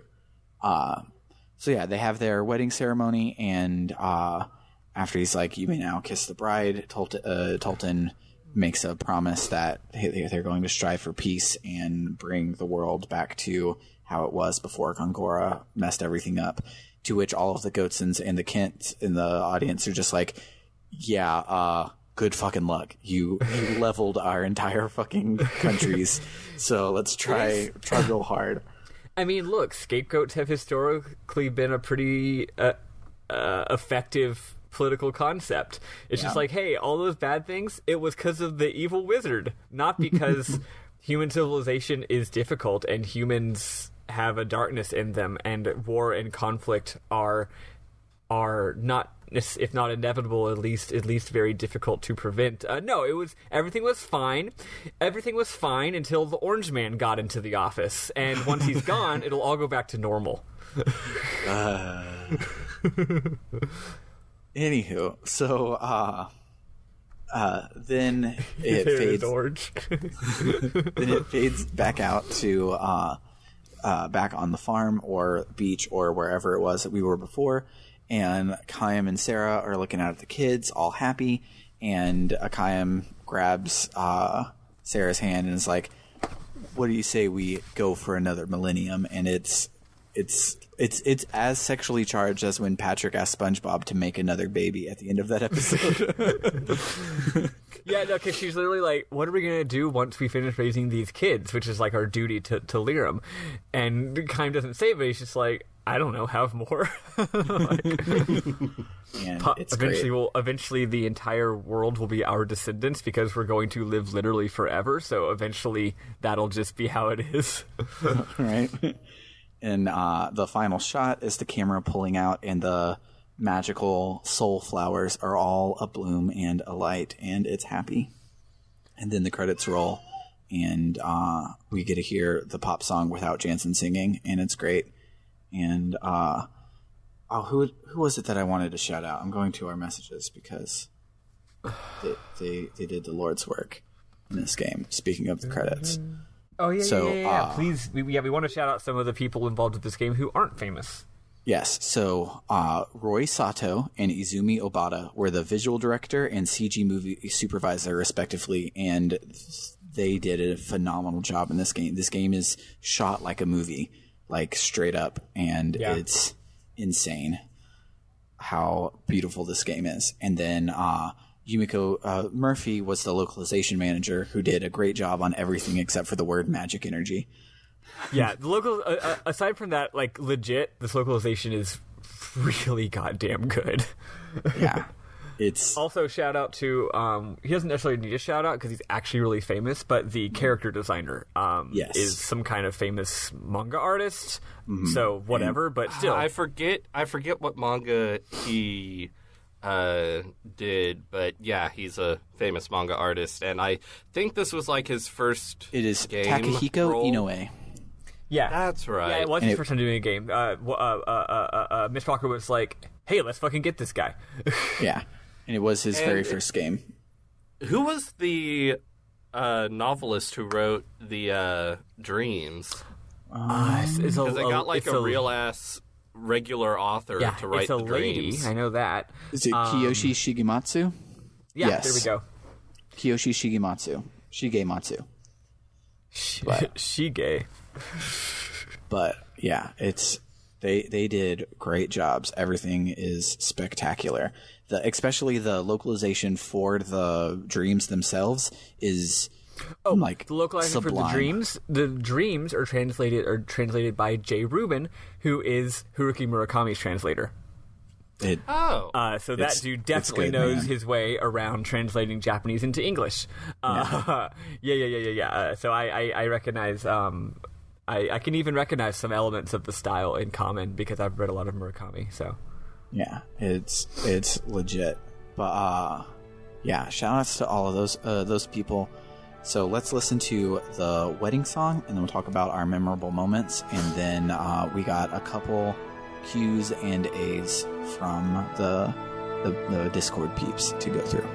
So yeah, they have their wedding ceremony, and after he's like, you may now kiss the bride, Tolton makes a promise that they're going to strive for peace and bring the world back to how it was before Gongora messed everything up, to which all of the Goatsons and the Kents in the audience are just like, yeah, good fucking luck. You leveled our entire fucking countries, so let's try real hard. I mean, look, scapegoats have historically been a pretty effective political concept. It's just like, hey, all those bad things, it was because of the evil wizard, not because human civilization is difficult and humans have a darkness in them, and war and conflict are not, if not inevitable, at least very difficult to prevent. No, everything was fine. Everything was fine until the Orange Man got into the office, and once he's gone, it'll all go back to normal. Anywho, so then it fades. Orange. Then it fades back out to back on the farm or beach or wherever it was that we were before, and Chaim and Sarah are looking out at the kids, all happy, and Chaim grabs Sarah's hand and is like, "What do you say we go for another millennium?" And it's as sexually charged as when Patrick asked SpongeBob to make another baby at the end of that episode. Yeah, no, because she's literally like, what are we going to do once we finish raising these kids, which is like our duty to Lyram. And Chaim doesn't say it, but he's just like, I don't know, have more. And it's eventually the entire world will be our descendants because we're going to live literally forever. So eventually that'll just be how it is. Right. And the final shot is the camera pulling out, and the magical soul flowers are all abloom and alight, and it's happy. And then the credits roll, and we get to hear the pop song without Jansen singing, and it's great. And who was it that I wanted to shout out? I'm going to our messages because they did the Lord's work in this game. Speaking of the credits. Oh, yeah, so, yeah. Please, we want to shout out some of the people involved with this game who aren't famous. Yes, so Roy Sato and Izumi Obata were the visual director and CG movie supervisor, respectively, and they did a phenomenal job in this game. This game is shot like a movie, like straight up, and it's insane how beautiful this game is. And then Yumiko Murphy was the localization manager who did a great job on everything except for the word magic energy. Yeah, the local. Aside from that, like legit, this localization is really goddamn good. Yeah, it's also shout out to. He doesn't necessarily need a shout out because he's actually really famous, but the character designer, is some kind of famous manga artist. Mm-hmm. So whatever, but still, I forget what manga he did, but yeah, he's a famous manga artist, and I think this was like his first. It is game Takahiko role. Inoue. Yeah, that's right. Yeah, it was his first time doing a game. Miss Walker was like, "Hey, let's fucking get this guy." Yeah, and it was his very first game. Who was the novelist who wrote the Dreams? Because they got like a real ass regular author to write the Dreams. Lady. I know that. Is it Kiyoshi Shigematsu? Yeah, yes. There we go. Kiyoshi Shigematsu. Shige. But yeah, they did great jobs. Everything is spectacular. Especially the localization for the Dreams themselves is like the localization sublime. For the Dreams. The Dreams are translated by Jay Rubin, who is Haruki Murakami's translator. So that dude definitely knows his way around translating Japanese into English. Yeah. So I recognize. I can even recognize some elements of the style in common because I've read a lot of Murakami. So yeah, it's legit. But shout outs to all of those people. So let's listen to the wedding song, and then we'll talk about our memorable moments, and then we got a couple Q's and A's from the Discord peeps to go through.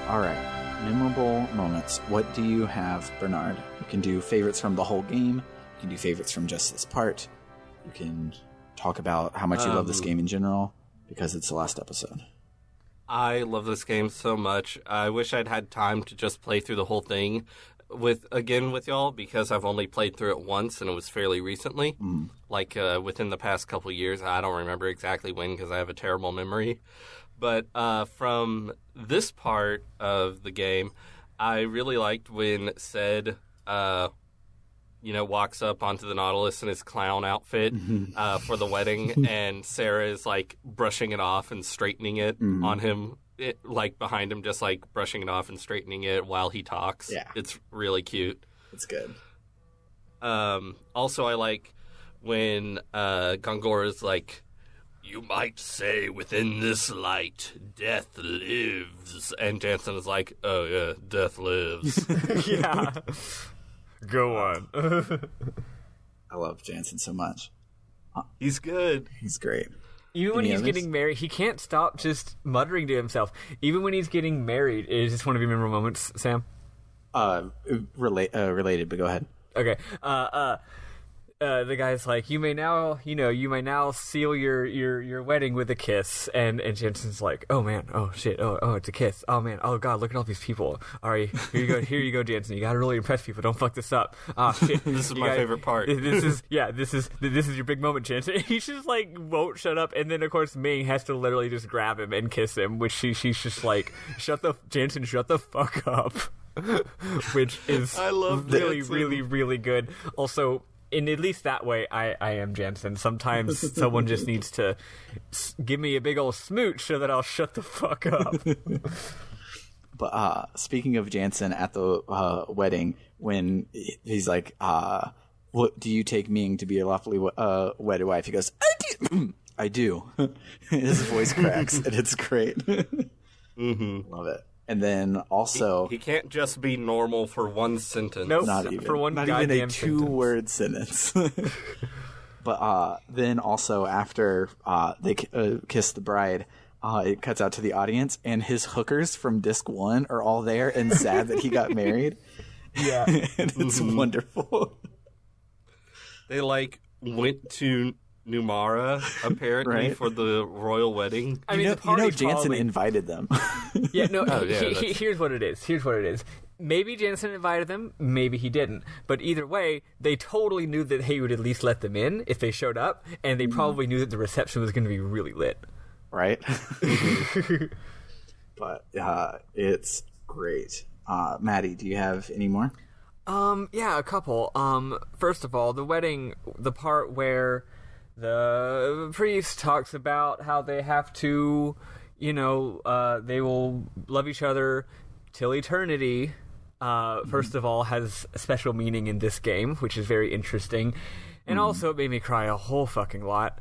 All right. Memorable moments. What do you have, Bernard? You can do favorites from the whole game. You can do favorites from just this part. You can talk about how much you love this game in general, because it's the last episode. I love this game so much. I wish I'd had time to just play through the whole thing with y'all, because I've only played through it once, and it was fairly recently, within the past couple of years. I don't remember exactly when, because I have a terrible memory. But from this part of the game, I really liked when Ced, walks up onto the Nautilus in his clown outfit for the wedding, and Sarah is, brushing it off and straightening it on him, behind him, just, brushing it off and straightening it while he talks. Yeah. It's really cute. It's good. Also, I like when Gongora's like, "You might say within this light, death lives." And Jansen is like, "Oh, yeah, death lives." Yeah. Go on. I love Jansen so much. He's good. He's great. Even when he's getting married, he can't stop just muttering to himself. Even when he's getting married, is this one of your memorable moments, Sam? Related, but go ahead. Okay. The guy's like, you may now seal your wedding with a kiss, and Jensen's like, oh man, oh shit, oh it's a kiss, oh man, oh god, look at all these people. All right, here you go, Jensen. You gotta really impress people. Don't fuck this up. Ah, shit. This is my favorite part. This is your big moment, Jensen. He just won't shut up, and then of course Ming has to literally just grab him and kiss him, which she's just like, Jensen, shut the fuck up. Which is I love really, Jensen. really, really good. Also, in at least that way, I am Jansen. Sometimes someone just needs to give me a big old smooch so that I'll shut the fuck up. But speaking of Jansen at the wedding, when he's like, "What do you take Ming to be a lawfully wedded wife?" He goes, "I do." I do. His voice cracks, and it's great. Love it. And then also, he can't just be normal for one sentence. Nope, not even for one not goddamn even a two-word sentence. But then also after they kiss the bride, it cuts out to the audience, and his hookers from disc 1 are all there and sad that he got married. Yeah, and it's wonderful. They went to Numara apparently Right. for the royal wedding. I mean, the party Jansen probably invited them. Yeah, no. yeah, Here's what it is. Maybe Jansen invited them, maybe he didn't. But either way, they totally knew that he would at least let them in if they showed up, and they probably knew that the reception was going to be really lit. Right? But it's great. Maddie, do you have any more? Yeah, a couple. First of all, the wedding, the part where the priest talks about how they have to, they will love each other till eternity. First of all, has a special meaning in this game, which is very interesting. And also it made me cry a whole fucking lot.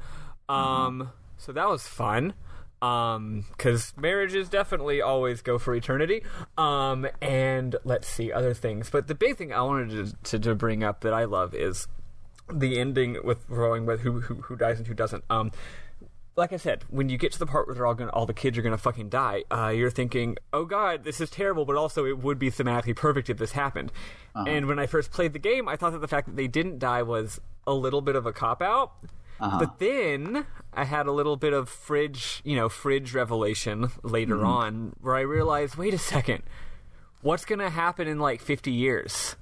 So that was fun. Because marriages definitely always go for eternity. And let's see, other things. But the big thing I wanted to bring up that I love is the ending with throwing with who dies and who doesn't. Like I said, when you get to the part where all the kids are gonna fucking die, you're thinking, oh god, this is terrible, but also it would be thematically perfect if this happened. And when I first played the game, I thought that the fact that they didn't die was a little bit of a cop-out. But then I had a little bit of fridge revelation later on, where I realized, wait a second, what's gonna happen in 50 years?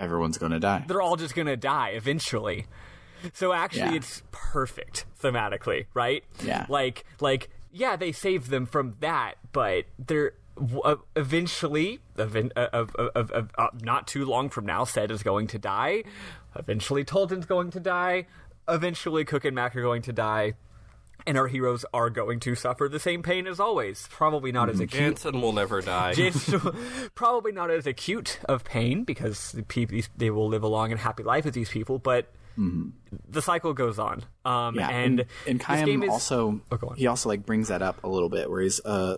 Everyone's going to die. They're all just gonna die eventually. So actually, it's perfect thematically, right? Yeah. Yeah, they saved them from that, but they're eventually, not too long from now, Ced is going to die. Eventually, Tolton's going to die. Eventually, Cook and Mac are going to die. And our heroes are going to suffer the same pain as always. Probably not as acute. Jansen will never die. Probably not as acute of pain, because they will live a long and happy life with these people, but the cycle goes on. And Kayam also, he also brings that up a little bit, where he's I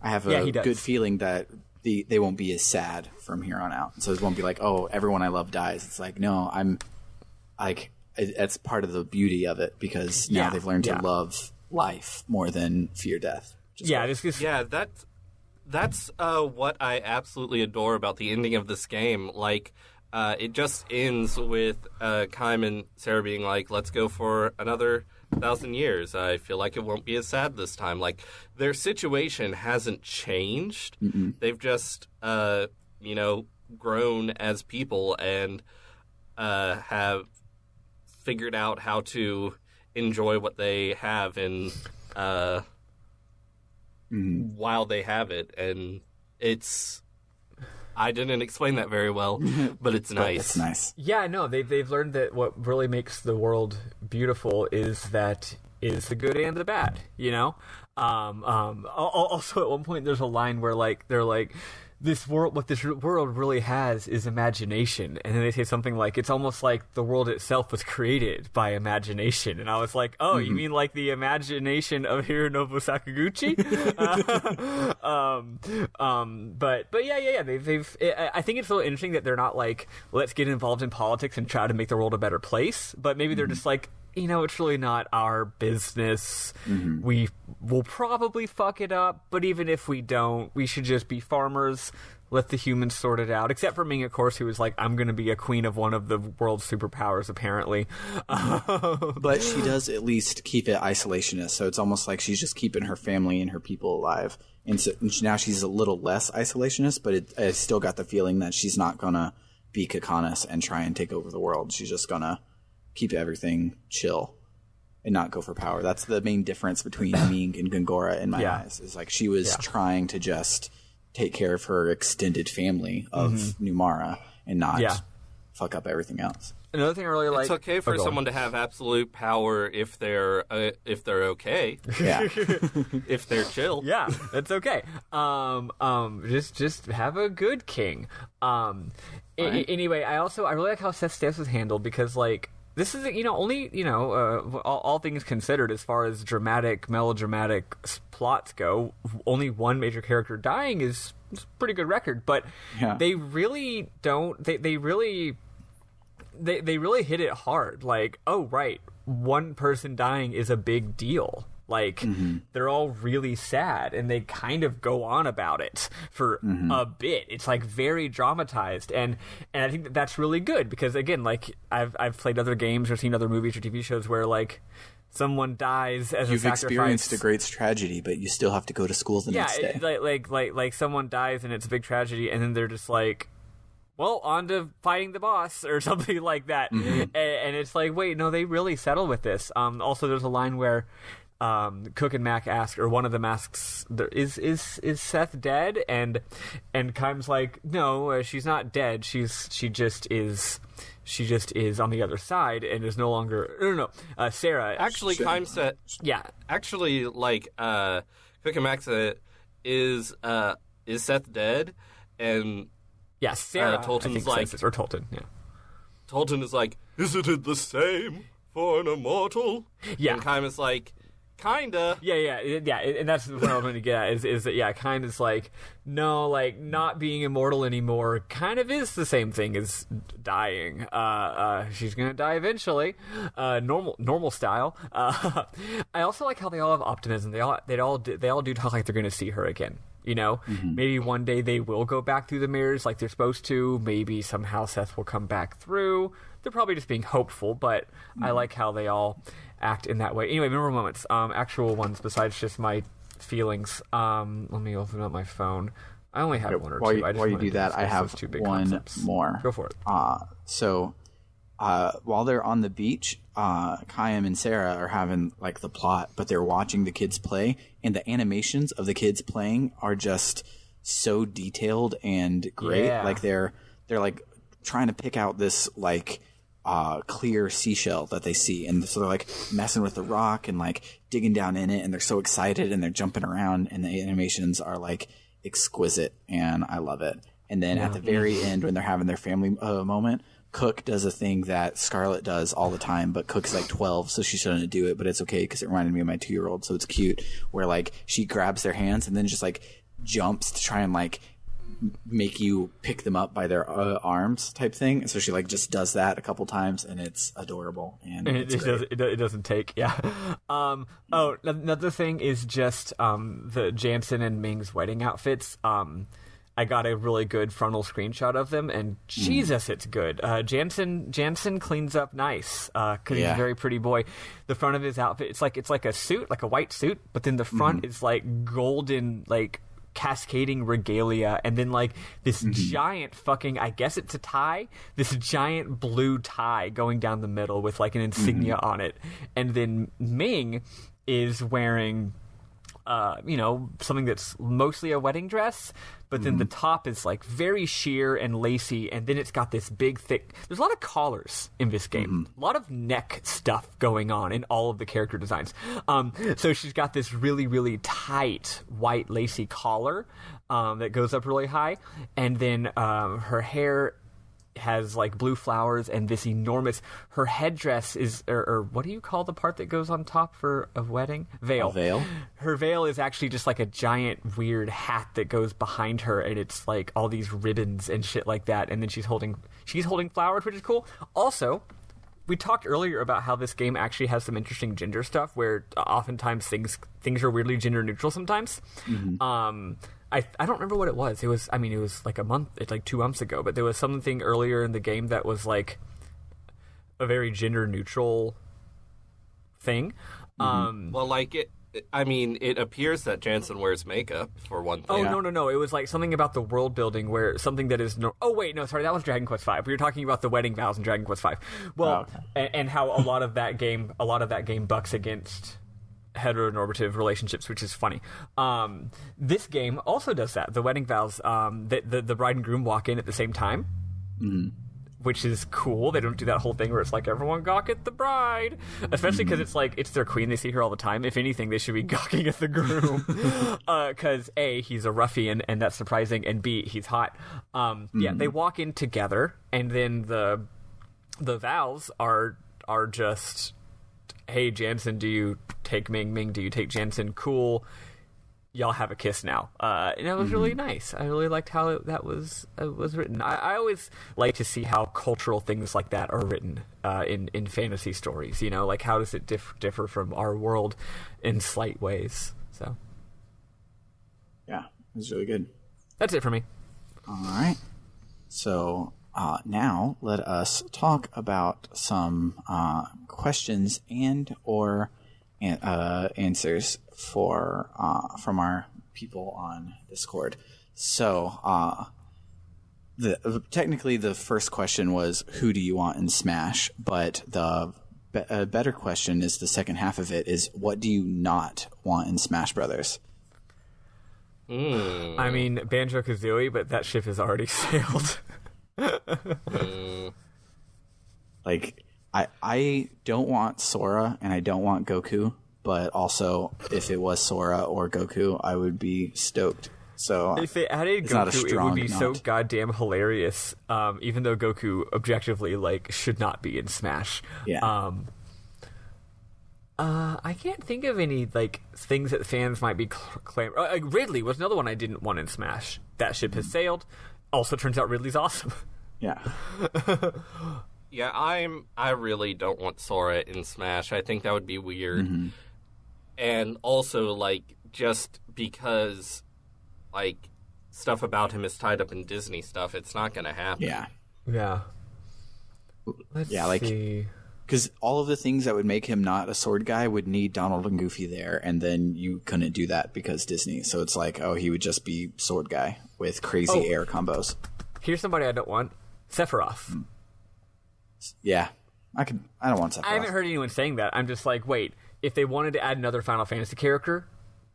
have a good feeling that they won't be as sad from here on out. So it won't be like, oh, everyone I love dies. It's like, no, I'm it's part of the beauty of it, because now they've learned to love life more than fear death. That's that's what I absolutely adore about the ending of this game. Like, it just ends with Kaim and Sarah being like, let's go for another 1,000 years. I feel like it won't be as sad this time. Like, their situation hasn't changed. Mm-mm. They've just, grown as people and have figured out how to enjoy what they have and while they have it. And I didn't explain that very well, but it's nice. It's nice. Yeah, no, they've learned that what really makes the world beautiful is the good and the bad, you know? Also, at one point, there's a line where, like, they're like, what this world really has is imagination. And then they say something like, it's almost like the world itself was created by imagination. And I was like, oh, you mean like the imagination of Hironobu Sakaguchi? But yeah. I think it's a little interesting that they're not like, let's get involved in politics and try to make the world a better place. But maybe they're just like, it's really not our business. We will probably fuck it up, but even if we don't, we should just be farmers, let the humans sort it out. Except for Ming, of course, who was like, I'm going to be a queen of one of the world's superpowers, apparently. But she does at least keep it isolationist, so it's almost like she's just keeping her family and her people alive. And so now she's a little less isolationist, but I still got the feeling that she's not going to be Kakanis and try and take over the world. She's just going to keep everything chill and not go for power. That's the main difference between Ming and Gongora in my eyes. Is like she was trying to just take care of her extended family of Numara and not fuck up everything else. Another thing I really like... It's okay for someone to have absolute power if they're okay. Yeah. If they're chill. Yeah, that's okay. Just have a good king. Anyway, I really like how Seth Stamps was handled because, like, this is, only, all things considered, as far as melodramatic plots go, only one major character dying is a pretty good record. But they really don't. They really hit it hard. Like, oh, right, one person dying is a big deal. Like, they're all really sad, and they kind of go on about it for a bit. It's, like, very dramatized, and I think that's really good, because, again, like, I've played other games or seen other movies or TV shows where, like, someone dies as a sacrifice. You've experienced a great tragedy, but you still have to go to school the next day. Yeah, like someone dies, and it's a big tragedy, and then they're just like, well, on to fighting the boss, or something like that. And it's like, wait, no, they really settle with this. Also, there's a line where Cook and Mac ask, or one of them asks, "Is Seth dead?" And Kaim's like, "No, she's not dead. She just is on the other side and is no longer." No. Sarah. Actually, Kaim said, "Yeah." Actually, like Cook and Mac said, "Is Seth dead?" And yeah, Sarah. Tolton's like, or Tolton. Yeah. Tolton is like, "Isn't it the same for an immortal?" Yeah. And Kaim is like, kinda. Yeah, and that's what I was going to get at, is that, kind of is like, no, like, not being immortal anymore kind of is the same thing as dying. She's going to die eventually, normal style. I also like how they all have optimism. They all do talk like they're going to see her again. Maybe one day they will go back through the mirrors like they're supposed to. Maybe somehow Seth will come back through. They're probably just being hopeful, but I like how they all act in that way. Anyway, memorable moments, actual ones besides just my feelings. Let me open up my phone. I only have one or two. While you do that, I have one concepts. more. Go for it. So while they're on the beach, Kaim and Sarah are having like the plot, but they're watching the kids play, and the animations of the kids playing are just so detailed and great. Yeah. Like they're like trying to pick out this like clear seashell that they see, and so they're like messing with the rock and like digging down in it, and they're so excited and they're jumping around, and the animations are like exquisite, and I love it. And then at the very end, when they're having their family moment, Cook does a thing that Scarlett does all the time, but Cook's like 12, so she shouldn't do it, but it's okay because it reminded me of my 2-year-old, so it's cute, where like she grabs their hands and then just like jumps to try and like make you pick them up by their arms type thing. And so she like just does that a couple times, and it's adorable. And it doesn't take, yeah. Another thing is just the Jansen and Ming's wedding outfits. I got a really good frontal screenshot of them, and Jesus, it's good. Jansen cleans up nice because he's a very pretty boy. The front of his outfit, it's like a suit, like a white suit, but then the front is like golden, like cascading regalia, and then like this giant fucking, I guess it's a tie, this giant blue tie going down the middle with like an insignia on it, and then Ming is wearing something that's mostly a wedding dress, but then the top is like very sheer and lacy, and then it's got this big thick, there's a lot of collars in this game, a lot of neck stuff going on in all of the character designs. So she's got this really, really tight white lacy collar that goes up really high, and then her hair has like blue flowers and this enormous, her headdress is, or what do you call the part that goes on top for a wedding? Veil. A veil? Her veil is actually just like a giant weird hat that goes behind her, and it's like all these ribbons and shit like that, and then she's holding flowers, which is cool. Also, we talked earlier about how this game actually has some interesting gender stuff where oftentimes things are weirdly gender neutral sometimes. I don't remember what it was. It was like it's like 2 months ago, but there was something earlier in the game that was like a very gender neutral thing. Well, like it appears that Jansen wears makeup for one thing. Oh, no. It was like something about the world building where something that is that was Dragon Quest V. We were talking about the wedding vows in Dragon Quest V. Well, and how a lot of that game bucks against heteronormative relationships, which is funny. This game also does that. The wedding vows, the bride and groom walk in at the same time, which is cool. They don't do that whole thing where it's like everyone gawk at the bride, especially because it's like it's their queen. They see her all the time. If anything, they should be gawking at the groom because A, he's a ruffian and that's surprising, and B, he's hot. They walk in together, and then the vows are just, hey, Jansen, do you take Ming? Ming, do you take Jansen? Cool. Y'all have a kiss now. And it was really nice. I really liked how that was written. I always like to see how cultural things like that are written in fantasy stories. You know, like how does it differ from our world in slight ways? So, yeah, it was really good. That's it for me. All right. So now let us talk about some questions and or answers from our people on Discord. So technically the first question was, who do you want in Smash? But the better question is the second half of it is, what do you not want in Smash Brothers? I mean, Banjo-Kazooie, but that ship has already sailed. Like, I don't want Sora and I don't want Goku, but also if it was Sora or Goku, I would be stoked. So if they added Goku, it would be so goddamn hilarious. Even though Goku objectively should not be in Smash. Yeah. I can't think of any things that fans might be clamoring. Ridley was another one I didn't want in Smash. That ship has sailed. Also, turns out Ridley's awesome. Yeah. Yeah, I really don't want Sora in Smash. I think that would be weird. And also, just because, stuff about him is tied up in Disney stuff, it's not going to happen. Yeah. Yeah. Let's see. Because all of the things that would make him not a sword guy would need Donald and Goofy there, and then you couldn't do that because Disney. So it's he would just be sword guy with crazy air combos. Here's somebody I don't want. Sephiroth. Yeah. I don't want Sephiroth. I haven't heard anyone saying that. I'm just wait, if they wanted to add another Final Fantasy character,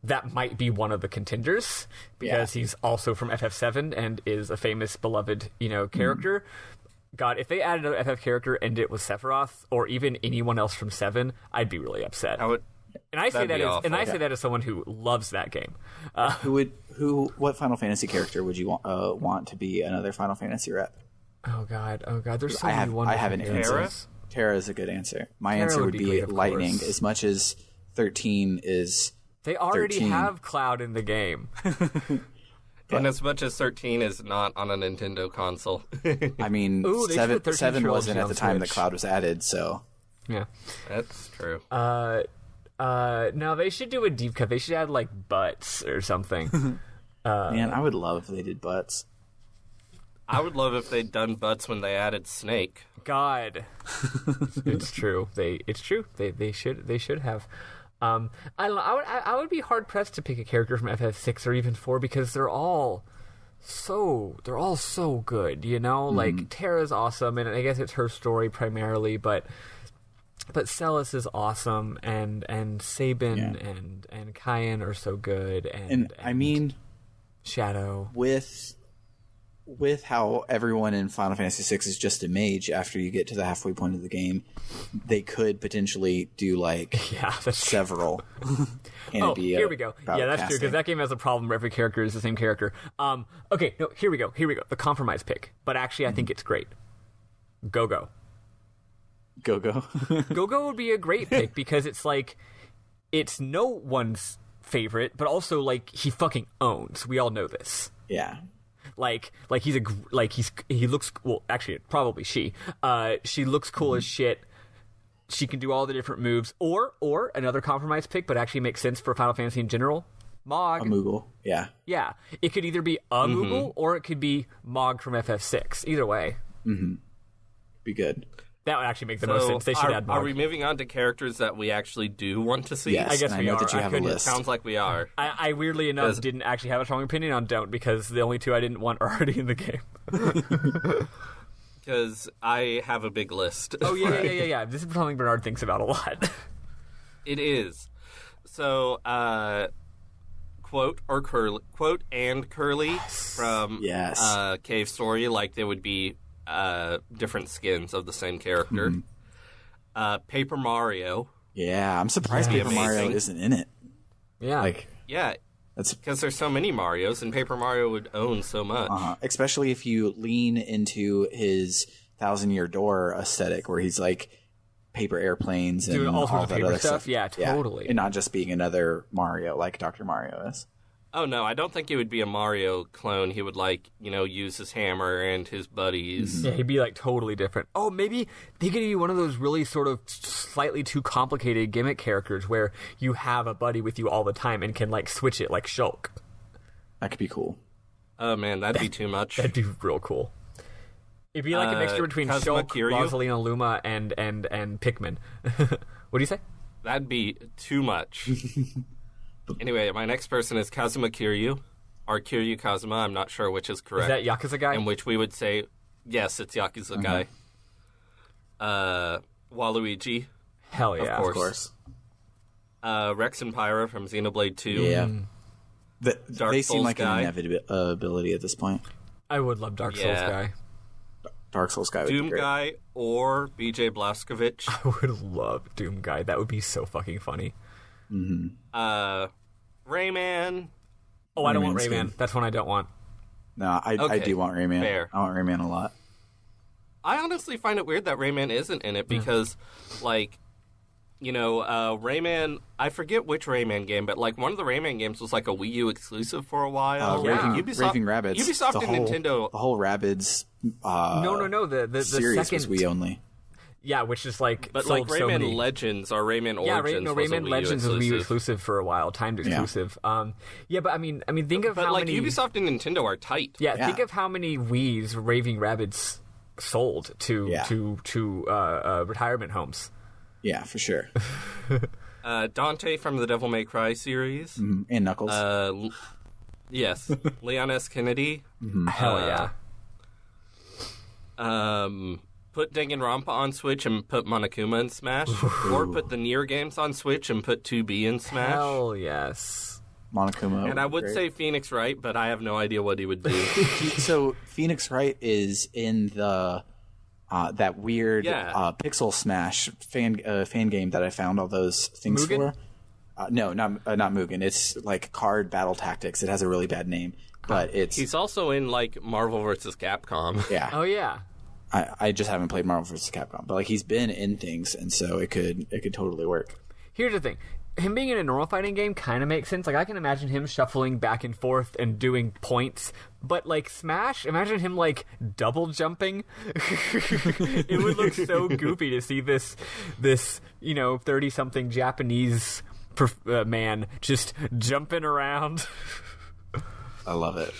that might be one of the contenders, because he's also from FF7 and is a famous, beloved, character. God, if they added another FF character and it was Sephiroth or even anyone else from 7, I'd be really upset. And I say that as someone who loves that game. What Final Fantasy character would you want to be another Final Fantasy rep? Oh God! There's so many wonderful. I have an answer. Terra is a good answer. My answer would be Lightning. Course. As much as 13 is, they already have Cloud in the game. And as much as 13 is not on a Nintendo console. I mean, Ooh, they should have 7 13 wasn't at on the time the Switch. cloud was added, so... Yeah. That's true. No, they should do a deep cut. They should add, like, butts or something. Man, I would love if they did butts. I would love if they'd done butts when they added Snake. God. It's true. It's true. They should have. I don't know. I would be hard pressed to pick a character from FF6 or even 4 because they're all so good, you know? Like Terra's awesome, and I guess it's her story primarily, but Celis is awesome, and Sabin and Cayenne are so good, and I mean, Shadow. With how everyone in Final Fantasy VI is just a mage after you get to the halfway point of the game, they could potentially do like several. And here we go. Yeah, that's true, because that game has a problem where every character is the same character. Okay, no, here we go. The compromise pick. But actually, I think it's great. Go-Go. Go-Go. Go-Go would be a great pick because it's like, it's no one's favorite, but also like he fucking owns. We all know this. Yeah. Like he looks, well, actually probably she looks cool as shit. She can do all the different moves, or another compromise pick, but actually makes sense for Final Fantasy in general. Mog. A Moogle. Yeah. It could either be a Moogle or it could be Mog from FF6. Either way, Be good. that would actually make the most sense. They should add Mog. Are we moving on to characters that we actually do want to see? Yes, I guess and we know are. that you I have a couldn't- list. Sounds like we are. I weirdly enough didn't actually have a strong opinion on Don't because the only two I didn't want are already in the game. Because I have a big list. Oh yeah. This is something Bernard thinks about a lot. It is. So, quote and Curly from Yes. Cave Story, like they would be different skins of the same character. Paper Mario. Yeah, I'm surprised That'd Paper be Mario amazing. isn't in it. Yeah. Like, Yeah, that's because there's so many Marios, and Paper Mario would own so much. especially if you lean into his 1,000-Year Door aesthetic, where he's like paper airplanes and Doing all sorts all of that paper other stuff? stuff. Yeah, totally. And not just being another Mario like Dr. Mario is. Oh no, I don't think it would be a Mario clone. He would use his hammer and his buddies. Yeah, he'd be like totally different. Oh, maybe they could be one of those really sort of slightly too complicated gimmick characters where you have a buddy with you all the time and can like switch it like Shulk. That could be cool. Oh man, that'd be too much. That'd be real cool. It'd be like a mixture between Kazuma Shulk, Kiryu? Rosalina Luma, and Pikmin. What do you say? That'd be too much. Anyway, my next person is Kazuma Kiryu, or Kiryu Kazuma. I'm not sure which is correct. Is that Yakuza guy? In which we would say, yes, it's Yakuza guy. Waluigi, Hell yeah. of Of course. Rex and Pyra from Xenoblade 2. Yeah. Dark They seem Souls like guy. an inevitability at this point. I would love Dark Souls Yeah. guy. Dark Souls guy would be Doom great. guy or BJ Blazkowicz. I would love Doom guy. That would be so fucking funny. Rayman. Oh, I don't want Rayman's Rayman. good. That's one I don't want. No, I Okay, do want Rayman. fair. I want Rayman a lot. I honestly find it weird that Rayman isn't in it because, Rayman. I forget which Rayman game, but like one of the Rayman games was like a Wii U exclusive for a while. yeah. Raving Rabbids. Ubisoft the and whole, Nintendo. The whole Rabbids No. The series second was Wii only. Yeah, which is like But sold like so Rayman many. Legends or Rayman Yeah, Origins was a Rayman Wii U Legends was Wii U exclusive. exclusive for a while, timed exclusive. Yeah, but I mean, think of But how like many. Ubisoft and Nintendo are tight. Yeah, Yeah. think of how many Wii's Raving Rabbids sold to retirement homes. Yeah, for sure. Dante from the Devil May Cry series. And Knuckles. Yes. Leon S. Kennedy. Hell yeah. Put Danganronpa on Switch and put Monokuma in Smash. Or put the Nier games on Switch and put 2B in Smash. Hell yes. Monokuma. And I would great. say Phoenix Wright, but I have no idea what he would do. So Phoenix Wright is in the that weird Pixel Smash fan game that I found all those things Mugen? for. No, not Mugen. It's like Card Battle Tactics. It has a really bad name, but it's He's also in like Marvel vs. Capcom. yeah. Oh yeah. I just haven't played Marvel vs. Capcom, but like he's been in things, and so it could totally work. Here's the thing. him being in a normal fighting game kind of makes sense. Like, I can imagine him shuffling back and forth and doing points, but like Smash, imagine him like double jumping. It would look so goofy to see this 30-something Japanese man just jumping around. I love it.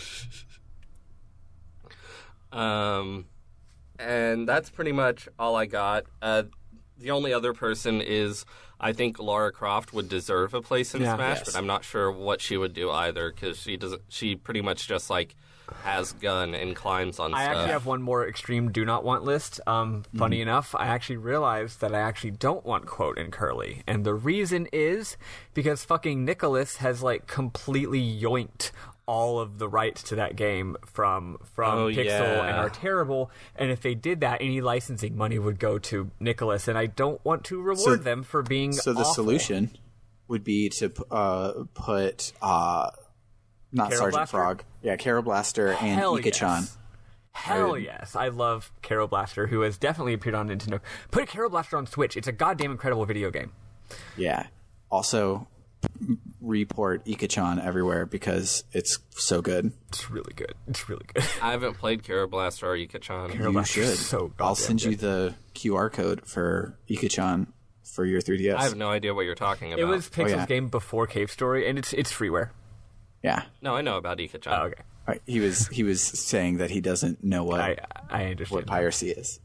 And that's pretty much all I got. The only other person is, I think Lara Croft would deserve a place in Smash, yes. but I'm not sure what she would do either, because she pretty much just like has gun and climbs on stuff. I actually have one more extreme do not want list. Funny enough, I actually realized that I actually don't want Quote and Curly, and the reason is because fucking Nicholas has like completely yoinked all of the rights to that game from Pixel and are terrible. And if they did that, any licensing money would go to Nicholas, and I don't want to reward them for being So the awful. solution would be to put not Carol Sergeant Blaster? Frog, Carol Blaster and Hell Ika-chan. yes. Hell yes. I love Carol Blaster, who has definitely appeared on Nintendo. Put Carol Blaster on Switch. It's a goddamn incredible video game. Yeah. Also, report Ika-chan everywhere because it's so good. It's really good. It's really good. I haven't played Carol Blaster or Ika-chan. Carol You Blaster's should. so goddamn I'll send you good. the QR code for Ika-chan for your 3DS. I have no idea what you're talking about. It was Pixel's yeah. game before Cave Story, and it's freeware. Yeah. No, I know about Ika-chan. Oh, okay. Right. He was saying that he doesn't know what I understand. what piracy is.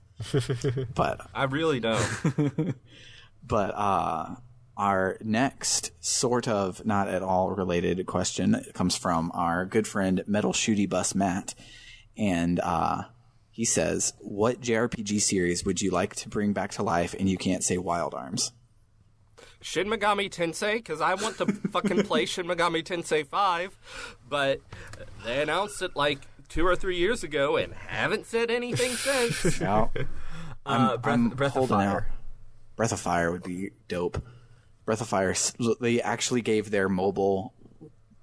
But I really don't. our next sort of not at all related question comes from our good friend Metal Shooty Bus Matt, and he says, "What JRPG series would you like to bring back to life, and you can't say Wild Arms?" Shin Megami Tensei, because I want to fucking play Shin Megami Tensei 5, but they announced it like 2 or 3 years ago and haven't said anything since. Now, I'm Breath of holding Fire. out. Breath of Fire would be dope. Breath of Fire, they actually gave their mobile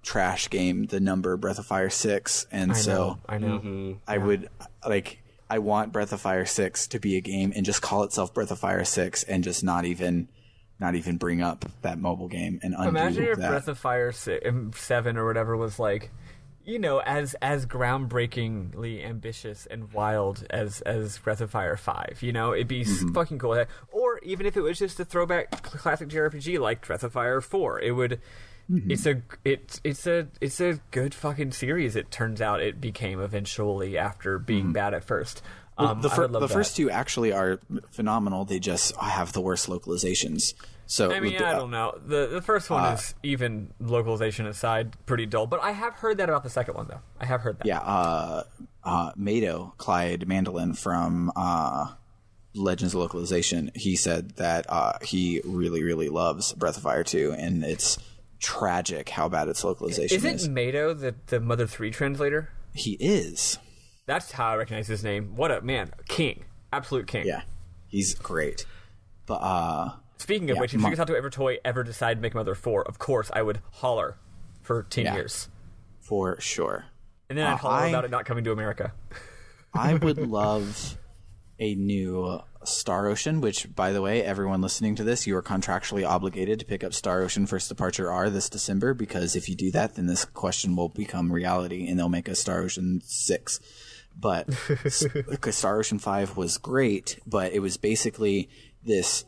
trash game the number Breath of Fire 6, and I know. I want Breath of Fire 6 to be a game and just call itself Breath of Fire 6 and just not even bring up that mobile game and undo Imagine if that. Breath of Fire 7 or whatever was like, as groundbreakingly ambitious and wild as Breath of Fire 5. It'd be fucking cool. Or even if it was just a throwback classic JRPG like Breath of Fire 4, it would. It's a good fucking series. It turns out it became eventually after being bad at first. The first two actually are phenomenal. They just have the worst localizations. So I don't know. The first one is, even localization aside, pretty dull. But I have heard that about the second one, though. I have heard that. Yeah, Mado, Clyde Mandolin from Legends of Localization, he said that he really, really loves Breath of Fire 2, and it's tragic how bad its localization is. Isn't Mado the Mother 3 translator? He is. That's how I recognize his name. What a man. King. Absolute king. Yeah, he's great. But Speaking of which, if Shigesato Evertoy ever decided to make Mother 4, of course I would holler for 10 years. For sure. And then I'd holler about it not coming to America. I would love a new Star Ocean, which, by the way, everyone listening to this, you are contractually obligated to pick up Star Ocean First Departure R this December, because if you do that, then this question will become reality, and they'll make a Star Ocean 6. But Star Ocean 5 was great, but it was basically this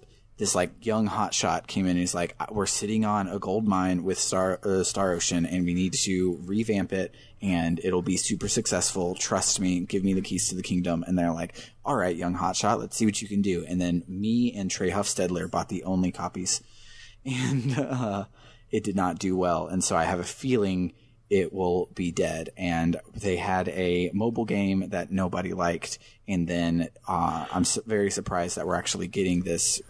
like young hotshot came in and he's like, we're sitting on a gold mine with Star Ocean, and we need to revamp it, and it'll be super successful. Trust me, give me the keys to the kingdom. And they're like, all right, young hotshot, let's see what you can do. And then me and Trey Huffstedler bought the only copies, and it did not do well. And so I have a feeling it will be dead. And they had a mobile game that nobody liked, and then I'm very surprised that we're actually getting this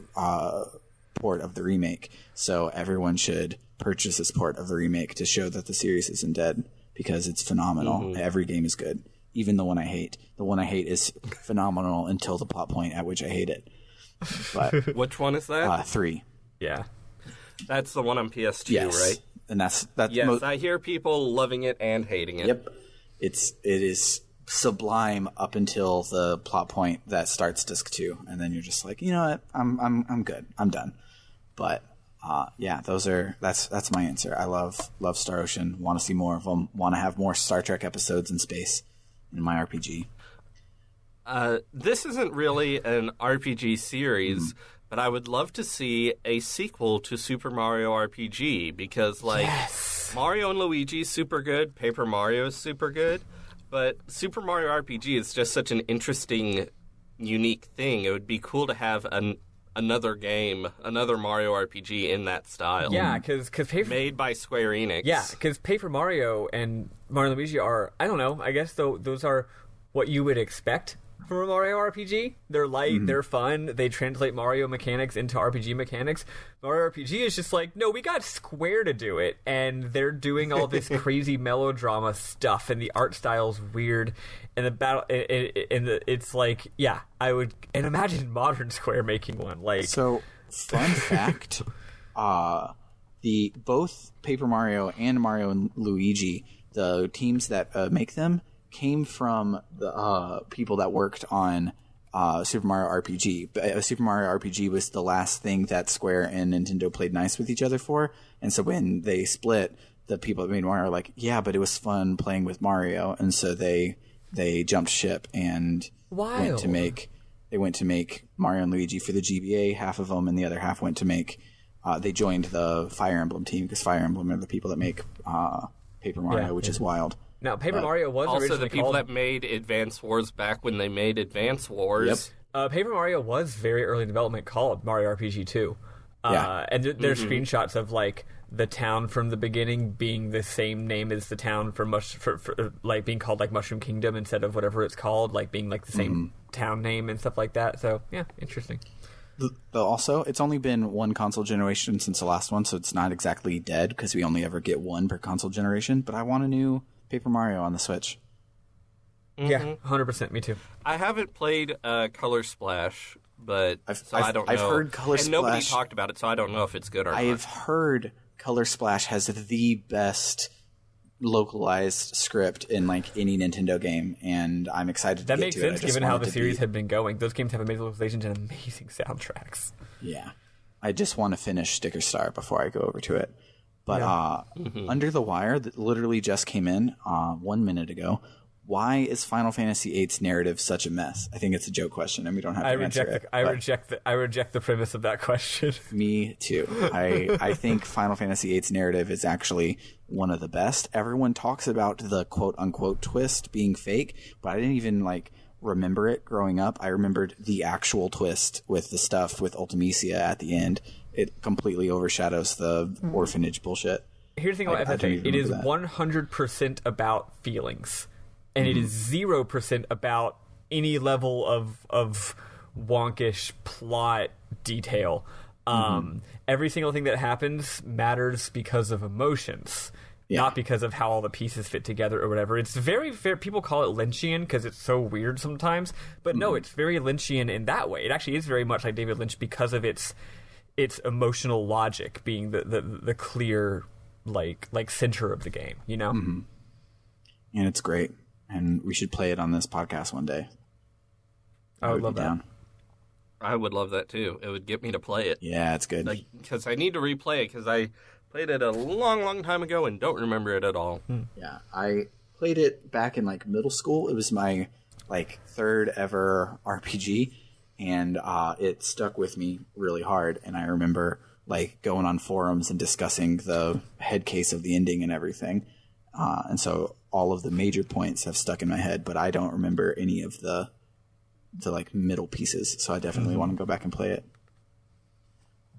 port of the remake. So everyone should purchase this port of the remake to show that the series isn't dead, because it's phenomenal. Every game is good, even the one I hate. The one I hate is phenomenal until the plot point at which I hate it. But Which one is that? 3. Yeah. That's the one on PS2, Yes. right? And that's Yes, I hear people loving it and hating it. Yep. It is sublime up until the plot point that starts disc 2, and then you're just like, you know what, I'm good, I'm done. But Yeah, that's my answer. I love Star Ocean. Want to see more of them. Want to have more Star Trek episodes in space in my RPG. This isn't really an RPG series, but I would love to see a sequel to Super Mario RPG because, like, Mario and Luigi is super good, Paper Mario is super good, but Super Mario RPG is just such an interesting, unique thing. It would be cool to have another game, another Mario RPG in that style. Yeah, because made by Square Enix. Yeah, because Paper Mario and Mario and Luigi are, I don't know, I guess those are what you would expect from a Mario RPG. They're light, they're fun, they translate Mario mechanics into RPG mechanics. Mario RPG is just like, no, we got Square to do it, and they're doing all this crazy melodrama stuff, and the art style's weird, and the battle, it's like, yeah, and imagine modern Square making one. Like, so, fun fact, both Paper Mario and Mario and Luigi, the teams that make them, came from the people that worked on Super Mario RPG. Super Mario RPG was the last thing that Square and Nintendo played nice with each other for, and so when they split, the people that made Mario were like, yeah, but it was fun playing with Mario, and so they jumped ship and went to make Mario and Luigi for the GBA, half of them, and the other half went to make they joined the Fire Emblem team, because Fire Emblem are the people that make Paper Mario, which is wild. Now, Paper Mario was also originally the people called... that made Advance Wars back when they made Advance Wars. Yep. Paper Mario was very early in development called Mario RPG 2. And there's screenshots of, like, the town from the beginning being the same name as the town for like being called like Mushroom Kingdom instead of whatever it's called, like being like the same town name and stuff like that. So yeah, interesting. Also, it's only been one console generation since the last one, so it's not exactly dead because we only ever get one per console generation. But I want a new Paper Mario on the Switch. Yeah, 100%. Me too. I haven't played Color Splash, but I don't know. I've heard Color Splash. And nobody talked about it, so I don't know if it's good or not. I've heard Color Splash has the best localized script in like any Nintendo game, and I'm excited to get to it. That makes sense given how the series had been going. Those games have amazing localizations and amazing soundtracks. Yeah. I just want to finish Sticker Star before I go over to it. But Under the Wire, that literally just came in 1 minute ago. Why is Final Fantasy VIII's narrative such a mess? I think it's a joke question, and we don't have to answer it. I reject the premise of that question. Me too. I think Final Fantasy VIII's narrative is actually one of the best. Everyone talks about the quote-unquote twist being fake, but I didn't even remember it growing up. I remembered the actual twist with the stuff with Ultimecia at the end. It completely overshadows the orphanage bullshit. Here's the thing about FF8. It is 100% about feelings. And it is 0% about any level of wonkish plot detail. Every single thing that happens matters because of emotions, not because of how all the pieces fit together or whatever. It's very fair. People call it Lynchian because it's so weird sometimes. But no, it's very Lynchian in that way. It actually is very much like David Lynch because of its emotional logic being the clear like center of the game, you know? And it's great. And we should play it on this podcast one day. I would love that. I would love that too. It would get me to play it. Yeah, it's good. Because I need to replay it because I played it a long, long time ago and don't remember it at all. Yeah, I played it back in middle school. It was my third ever RPG, and it stuck with me really hard. And I remember going on forums and discussing the head case of the ending and everything. And so all of the major points have stuck in my head, but I don't remember any of the middle pieces. So I definitely want to go back and play it.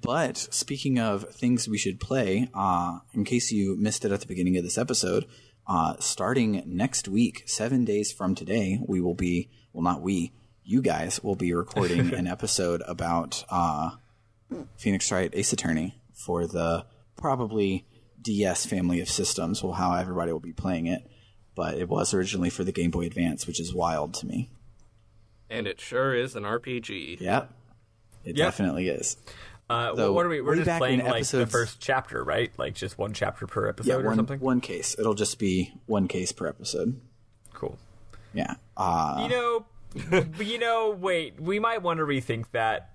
But speaking of things we should play, in case you missed it at the beginning of this episode, starting next week, 7 days from today, we will be, you guys will be recording an episode about Phoenix Wright Ace Attorney for the probably DS family of systems, how everybody will be playing it. But it was originally for the Game Boy Advance, which is wild to me. And it sure is an RPG. Yep. It definitely is. What are we? We're just playing the first chapter, right? Just one chapter per episode or something? One case. It'll just be one case per episode. Cool. Yeah. Wait. We might want to rethink that.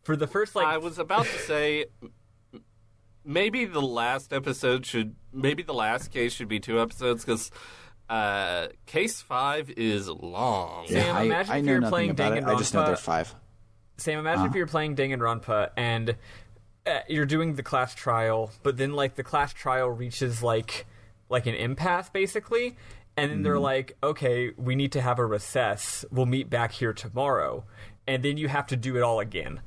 For the first, I was about to say... maybe the last case should be 2 episodes, because case 5 is long. Sam, imagine if you're playing Danganronpa. I just know there are 5. Sam, imagine if you're playing Danganronpa and you're doing the class trial, but then like the class trial reaches like an impasse basically, and then they're like, okay, we need to have a recess. We'll meet back here tomorrow, and then you have to do it all again.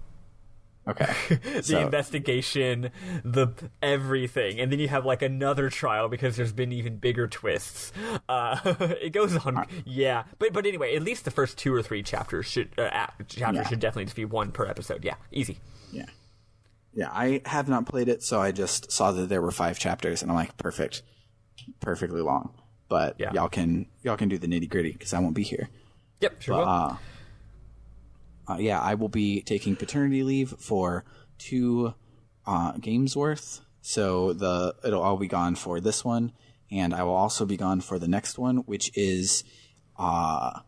Okay. The investigation, the everything, and then you have like another trial because there's been even bigger twists. It goes on, yeah. But anyway, at least the first 2 or 3 chapters should definitely just be 1 per episode. Yeah, easy. Yeah. Yeah, I have not played it, so I just saw that there were 5 chapters, and I'm like, perfect, perfectly long. But y'all can do the nitty gritty because I won't be here. Yep, sure will. Yeah, I will be taking paternity leave for 2 games worth. So I'll be gone for this one, and I will also be gone for the next one, which is, I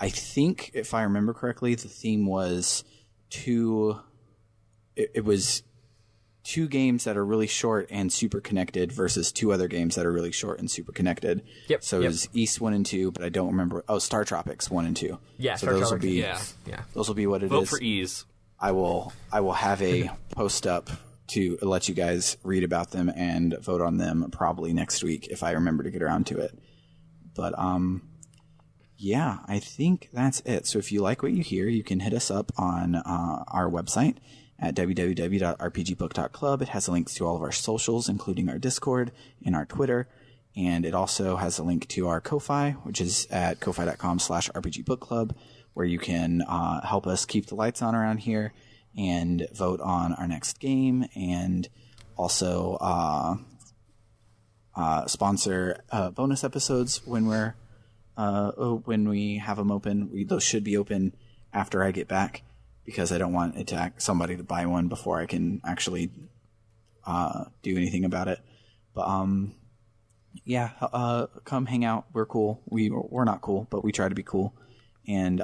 think if I remember correctly, the theme was 2. It was 2 games that are really short and super connected versus 2 other games that are really short and super connected. Yep. So it was East 1 and 2, but I don't remember. Oh, Star Tropics 1 and 2. Yeah, so Star those Tropics. will be those will be what it Vote is. for ease. I will have a post up to let you guys read about them and vote on them probably next week if I remember to get around to it. But yeah, I think that's it. So if you like what you hear, you can hit us up on our website at www.rpgbook.club. It has links to all of our socials, including our Discord and our Twitter. And it also has a link to our Ko-Fi, which is at ko-fi.com/rpgbookclub, where you can help us keep the lights on around here and vote on our next game, and also sponsor bonus episodes when we have them open. Those should be open after I get back, because I don't want it to somebody to buy one before I can actually do anything about it. But come hang out. We're cool. We're not cool, but we try to be cool. And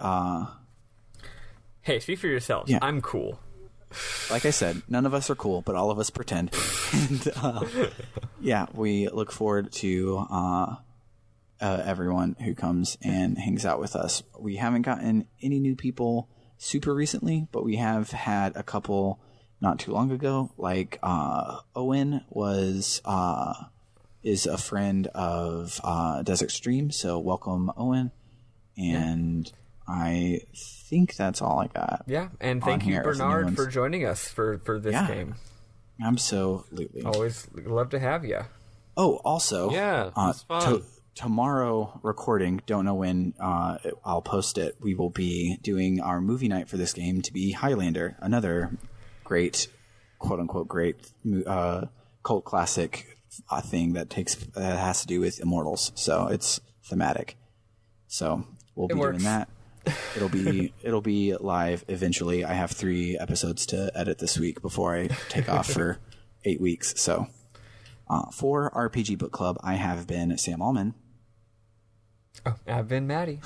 hey, speak for yourselves. Yeah. I'm cool. Like I said, none of us are cool, but all of us pretend. And yeah, we look forward to everyone who comes and hangs out with us. We haven't gotten any new people super recently, but we have had a couple not too long ago. Like Owen is a friend of Desert Stream, so welcome, Owen. And I think that's all I got. Yeah, and thank you, Bernard, for joining us for this game. Absolutely. Always love to have you. Oh, also, it's fun. Tomorrow recording, don't know when I'll post it, we will be doing our movie night for this game to be Highlander, another great, quote-unquote great cult classic thing that has to do with immortals. So it's thematic. So we'll be doing that. It'll be live eventually. I have 3 episodes to edit this week before I take off for 8 weeks. So for RPG Book Club, I have been Sam Allman. Oh, I've been Maddie.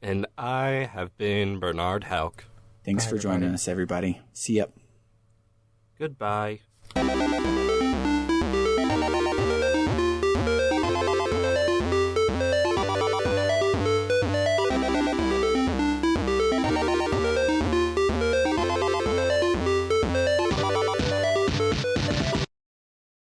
And I have been Bernard Hauk. Thanks for joining us, everybody. See ya. Goodbye.